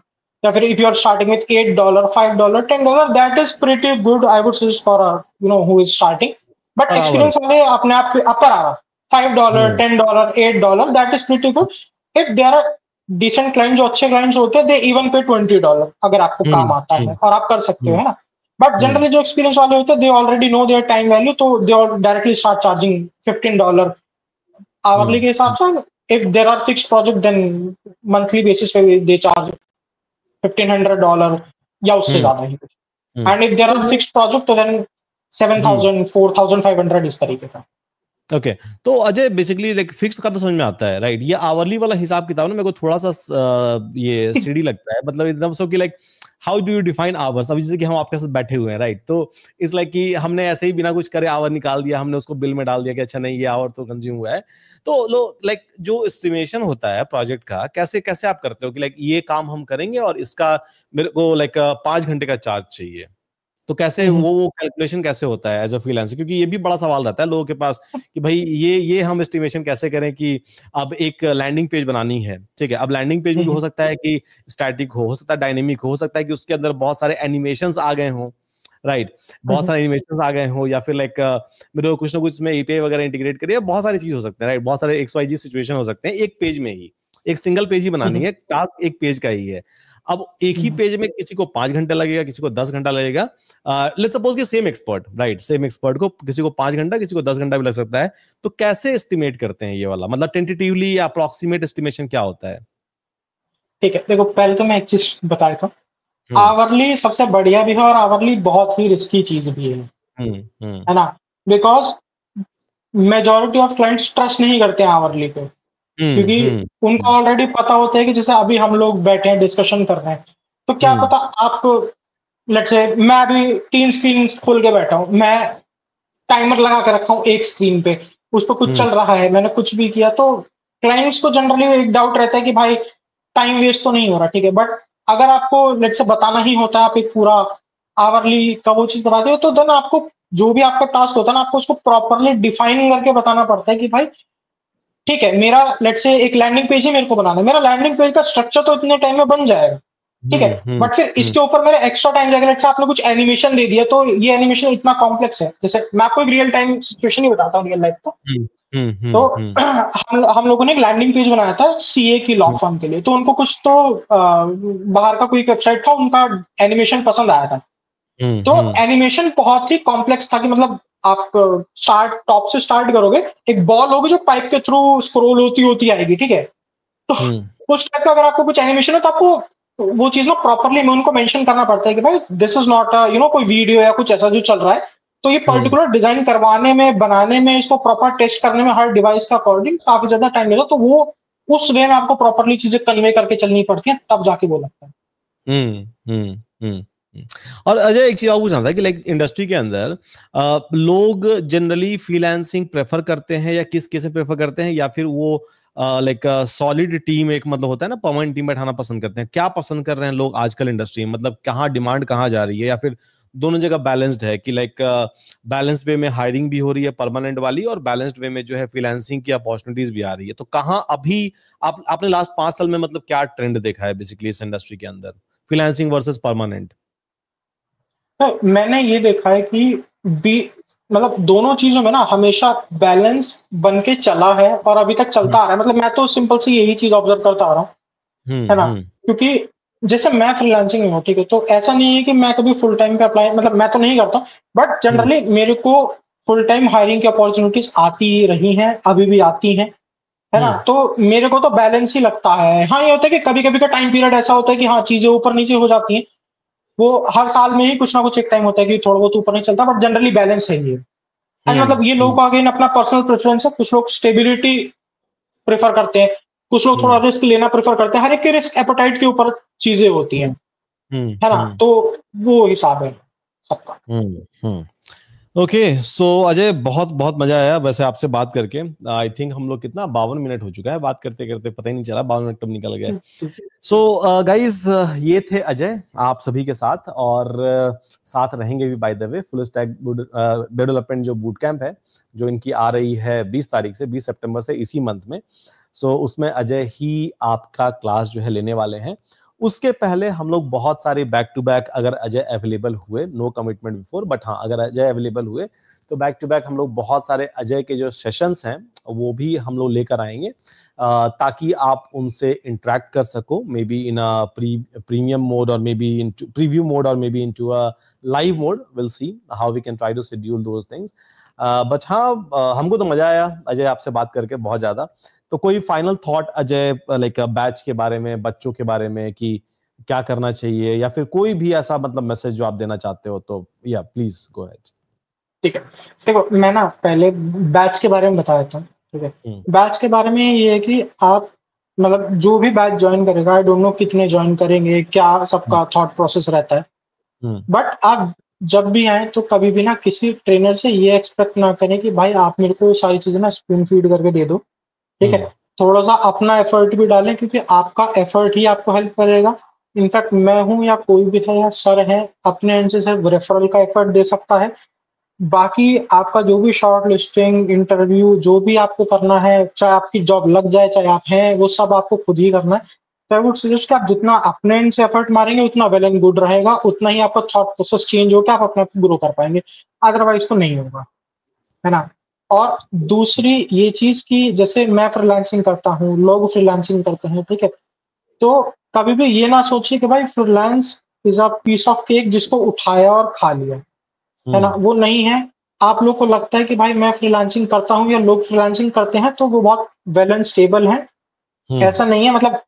या फिर if you are starting with $8 $5 $10, that is pretty good, I would suggest for who is starting. But per hour? Experience वाले अपने आप पे upper hour $5 $10 $8, that is pretty good. If there are decent client, जो अच्छे clients होते हैं, they even पे $20 अगर आपको काम आता है और आप कर सकते हो, है ना? बट जनरली जो एक्सपीरियंस वाले होते हैं, they already know their time value, तो they directly start charging $15 hourly के हिसाब से। If there are fix project, then monthly basis पे दे चार्ज $1,500 या उससे ज्यादा ही कुछ। And if there are fix project, तो देन 7,000 4,500 इस तरीके का। ओके तो अजय, बेसिकली लाइक फिक्स का तो समझ में आता है, राइट? ये आवरली वाला हिसाब किताब ना मेरे को थोड़ा सा ये सीढ़ी लगता है, मतलब एकदम सो कि like how do you define hours? अभी जैसे कि हम आपके साथ बैठे हुए हैं, राइट? तो इट्स लाइक कि हमने ऐसे ही बिना कुछ करे आवर निकाल दिया, हमने उसको बिल में डाल दिया कि अच्छा नहीं, ये आवर तो कंज्यूम हुआ है। तो लो लाइक जो एस्टिमेशन होता है प्रोजेक्ट का, कैसे कैसे आप करते हो कि लाइक ये काम हम करेंगे और इसका मेरे को लाइक 5 घंटे का चार्ज चाहिए? तो कैसे वो कैलकुलेशन कैसे होता है एज अ फ्रीलांसर? क्योंकि ये भी बड़ा सवाल रहता है लोगों के पास कि भाई ये हम एस्टिमेशन कैसे करें कि अब एक लैंडिंग पेज बनानी है, ठीक है? अब लैंडिंग पेज में भी हो सकता है कि स्टैटिक हो सकता है डायनेमिक हो सकता है कि उसके अंदर बहुत सारे एनिमेशंस आ गए हों, राइट? बहुत सारे एनिमेशंस आ गए हों, या फिर लाइक मेरे को कुछ ना कुछ इसमें एपीआई वगैरह इंटीग्रेट करिए, बहुत सारी चीज हो सकते हैं, राइट? बहुत सारे XYZ सिचुएशन हो सकते हैं एक पेज में ही, एक सिंगल पेज ही बनानी है, टास्क एक पेज का ही है। अब एक ही पेज में किसी को 5 घंटे लगेगा, किसी को 10 घंटा लगेगा। लेट्स सपोज कि same expert, right, same expert को किसी को 5 घंटा, किसी को 10 घंटा भी लग सकता है। तो कैसे एस्टिमेट करते हैं ये वाला, मतलब टेंटेटिवली या अप्रोक्सीमेट एस्टिमेशन क्या होता है? ठीक है, देखो पहले तो मैं एक चीज बता देता हूँ, आवरली सबसे बढ़िया भी है और आवरली बहुत ही रिस्की चीज भी है ना, because majority of clients trust नहीं करते हैं आवरली पे, क्योंकि उनको ऑलरेडी पता होता है कि जैसे अभी हम लोग बैठे हैं डिस्कशन कर रहे हैं, तो क्या पता आप, लेट्स से मैं अभी 3 स्क्रीन खोल के बैठा हूँ, मैं टाइमर लगा के रखा हूँ एक स्क्रीन पे, उस पर कुछ चल रहा है, मैंने कुछ भी किया, तो क्लाइंट्स को जनरली एक डाउट रहता है कि भाई टाइम वेस्ट तो नहीं हो रहा, ठीक है। बट अगर आपको लेट्स से बताना ही होता है, आप एक पूरा आवरली का वो चीज बताते हो, तो देन आपको जो भी आपका टास्क होता है ना, आपको उसको प्रॉपरली डिफाइन करके बताना पड़ता है कि भाई ठीक है, मेरा लेट्स से एक लैंडिंग पेज ही मेरे को बनाना है, मेरा लैंडिंग पेज का स्ट्रक्चर तो इतने टाइम में बन जाएगा, ठीक है, बट फिर इसके ऊपर मेरा एक्स्ट्रा टाइम जाएगा। लेट्स से आपने कुछ एनिमेशन दे दिया, तो ये एनिमेशन इतना कॉम्प्लेक्स है, जैसे मैं आपको एक रियल टाइम सिचुएशन ही बताता हूँ, रियल लाइफ को। तो हम लोगों ने एक लैंडिंग पेज बनाया था सीए की लॉ फर्म के लिए, तो उनको कुछ तो बाहर का कोई वेबसाइट था, उनका एनिमेशन पसंद आया था, तो एनिमेशन बहुत ही कॉम्प्लेक्स था कि मतलब आप टॉप से स्टार्ट करोगे, एक बॉल होगी जो पाइप के थ्रू स्क्रॉल होती होती आएगी, ठीक है, तो उस टाइप का अगर आपको कुछ एनिमेशन है, तो आपको वो चीज ना प्रॉपरली में उनको मेंशन करना पड़ता है कि भाई दिस इज नॉट कोई वीडियो या कुछ ऐसा जो चल रहा है, तो ये पर्टिकुलर डिजाइन करवाने में, बनाने में, इसको प्रॉपर टेस्ट करने में हर डिवाइस का अकॉर्डिंग काफी ज्यादा टाइम लगता है, तो वो उस वे में आपको प्रॉपरली चीजें कन्वे करके चलनी पड़ती है, तब जाके वो लगता है। और अजय एक चीज और पूछना था कि लाइक इंडस्ट्री के अंदर लोग जनरली फ्रीलांसिंग प्रेफर करते हैं या किस केस में प्रेफर करते हैं, या फिर वो लाइक सॉलिड टीम, एक मतलब होता है ना परमानेंट टीम बैठाना पसंद करते हैं? क्या पसंद कर रहे हैं लोग आजकल इंडस्ट्री में, मतलब कहाँ डिमांड कहाँ जा रही है, या फिर दोनों जगह बैलेंस्ड है कि लाइक बैलेंस वे में हायरिंग भी हो रही है परमानेंट वाली, और बैलेंस्ड वे में जो है फ्रीलांसिंग की अपॉर्चुनिटीज भी आ रही है? तो कहाँ अभी आपने लास्ट 5 साल में मतलब क्या ट्रेंड देखा है बेसिकली इस इंडस्ट्री के अंदर, फ्रीलांसिंग वर्सेस परमानेंट? तो मैंने ये देखा है कि मतलब दोनों चीजों में ना हमेशा बैलेंस बन के चला है और अभी तक चलता आ रहा है। मतलब मैं तो सिंपल सी यही चीज ऑब्जर्व करता आ रहा हूँ, है ना, क्योंकि जैसे मैं फ्रीलांसिंग में हूँ, ठीक है, तो ऐसा नहीं है कि मैं कभी फुल टाइम पे अप्लाई, मतलब मैं तो नहीं करता, बट जनरली मेरे को फुल टाइम हायरिंग की अपॉर्चुनिटीज आती रही हैं, अभी भी आती हैं, है ना, तो मेरे को तो बैलेंस ही लगता है। हाँ, ये होता है कि कभी कभी का टाइम पीरियड ऐसा होता है कि हाँ चीजें ऊपर नीचे हो जाती हैं, वो हर साल में ही कुछ ना कुछ एक टाइम होता है कि थोड़ा बहुत ऊपर नहीं चलता, बट जनरली बैलेंस है ये। एंड मतलब ये लोगों का अगेन अपना पर्सनल प्रेफरेंस है, कुछ लोग स्टेबिलिटी प्रेफर करते हैं, कुछ लोग थोड़ा रिस्क लेना प्रेफर करते हैं, हर एक के रिस्क एपेटाइट के ऊपर चीजें होती हैं, है ना, तो वो हिसाब है सबका। ओके, सो अजय बहुत बहुत मजा आया वैसे आपसे बात करके। आई थिंक हम लोग कितना 52 मिनट हो चुका है बात करते करते, पता ही नहीं चला 52 मिनट कब निकल गया। सो गाइस, ये थे अजय आप सभी के साथ, और साथ रहेंगे भी bye the way. Full stack development जो बूट कैंप है, जो इनकी आ रही है 20 तारीख से, 20 सितंबर से, इसी मंथ में। सो उसमें अजय ही आपका क्लास जो है लेने वाले हैं। उसके पहले हम लोग बहुत सारे बैक टू बैक, अगर अजय अवेलेबल हुए, नो कमिटमेंट बिफोर, बट हाँ अगर अजय अवेलेबल हुए तो बैक टू बैक हम लोग बहुत सारे अजय के जो सेशंस हैं वो भी हम लोग लेकर आएंगे, ताकि आप उनसे इंटरेक्ट कर सको, maybe in a premium mode, और maybe in preview mode, और maybe in to a live mode. Will see how we can try to schedule those things. But हाँ, हमको तो मजा आया अजय आपसे बात करके बहुत ज्यादा। तो कोई final thought Ajay, like batch के बारे में, बच्चों के बारे में, कि क्या करना चाहिए, या फिर कोई भी ऐसा मतलब मैसेज जो आप देना चाहते हो, तो या प्लीज गो अहेड। ठीक है, देखो मैं ना पहले बैच के बारे में बता देता हूँ, ठीक है। बैच के बारे में ये है कि आप मतलब जो भी बैच ज्वाइन करेगा, आई डोंट नो कितने ज्वाइन करेंगे, क्या सबका थॉट प्रोसेस रहता है, बट आप जब भी आए तो कभी भी ना किसी ट्रेनर से ये एक्सपेक्ट ना करें कि भाई आप मेरे को सारी चीजें ना स्पून फीड करके दे दो, ठीक है। थोड़ा सा अपना एफर्ट भी डालें, क्योंकि आपका एफर्ट ही आपको हेल्प करेगा। इनफैक्ट मैं हूं या कोई भी है या सर है, अपने एंड से सिर्फ रेफरल का एफर्ट दे सकता है। बाकी आपका जो भी शॉर्ट लिस्टिंग, इंटरव्यू, जो भी आपको करना है, चाहे आपकी जॉब लग जाए चाहे आप हैं, वो सब आपको खुद ही करना है। तो आई वुड सजेस्ट कि आप जितना अपने एंड से एफर्ट मारेंगे उतना वेल एंड गुड रहेगा, उतना ही आपका थॉट प्रोसेस चेंज होकर आप अपने आप ग्रो कर पाएंगे, अदरवाइज तो नहीं होगा, है ना। और दूसरी ये चीज कि जैसे मैं फ्रीलांसिंग करता हूँ, लोग फ्रीलांसिंग करते हैं, ठीक है, तो कभी भी ये ना सोचिए कि भाई freelance is a piece of cake जिसको उठाया और खा लिया, है ना? वो नहीं है। आप लोग को लगता है कि भाई मैं फ्रीलांसिंग करता हूँ या लोग फ्रीलांसिंग करते हैं तो वो बहुत वेल एंड स्टेबल है, ऐसा नहीं है। मतलब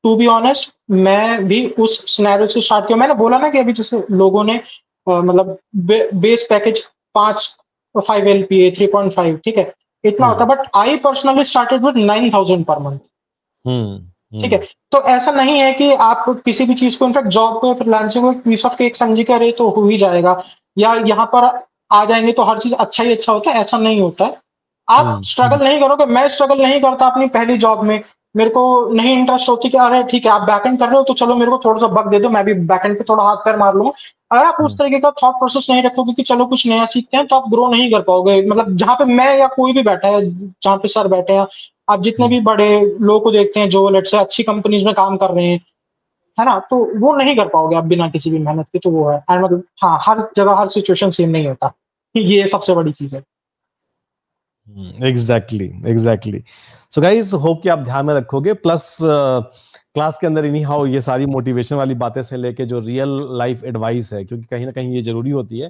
टू बी ऑनेस्ट, मैं भी उस सिनेरियो से स्टार्ट किया। मैंने बोला ना कि अभी जैसे लोगों ने मतलब बेस पैकेज 5 LPA 3.5, ठीक है, इतना होता है, but I personally started with 9,000 per month, ठीक है। तो ऐसा नहीं है कि आप किसी भी चीज को, इनफैक्ट जॉब को, फ्रीलांसिंग को पीस ऑफ केक समझी के अरे तो हो ही जाएगा, या यहाँ पर आ जाएंगे तो हर चीज अच्छा ही अच्छा होता है, ऐसा नहीं होता है। आप स्ट्रगल नहीं करोगे, मैं स्ट्रगल नहीं करता अपनी पहली जॉब में, मेरे को नहीं इंटरेस्ट होती कि अरे ठीक है आप बैकएंड कर रहे हो तो चलो मेरे को थोड़ा सा बग दे दो, मैं भी बैकएंड पे थोड़ा हाथ पैर मार लूंगा। अगर आप उस तरीके का थॉट प्रोसेस नहीं रखोगे कि चलो कुछ नया सीखते हैं, तो आप ग्रो नहीं कर पाओगे। मतलब जहां पे मैं या कोई भी बैठा है, जहां पे सर बैठे हैं, आप जितने भी बड़े लोगों को देखते हैं जो लेट से अच्छी कंपनीज में काम कर रहे हैं, है ना, तो वो नहीं कर पाओगे आप बिना किसी भी मेहनत के। तो वो है, एंड मतलब हाँ, हर जगह हर सिचुएशन सेम नहीं होता, ये सबसे बड़ी चीज है। एग्जैक्टली। सो गाइस, होप कि आप ध्यान में रखोगे। प्लस क्लास के अंदर इनी हाउ ये सारी मोटिवेशन वाली बातें से लेके जो रियल लाइफ एडवाइस है, क्योंकि कहीं ना कहीं ये जरूरी होती है।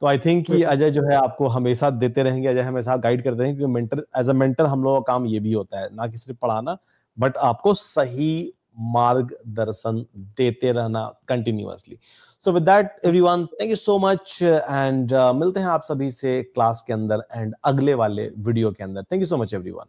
तो आई थिंक कि अजय जो है आपको हमेशा देते रहेंगे, अजय हमेशा गाइड करते रहेंगे, क्योंकि मेंटर, एज अ मेंटर हम लोगों का काम ये भी होता है, ना कि सिर्फ पढ़ाना, बट आपको सही मार्गदर्शन देते रहना continuously. So with that everyone, thank you so much, and मिलते हैं आप सभी से क्लास के अंदर एंड अगले वाले वीडियो के अंदर। Thank you so much everyone.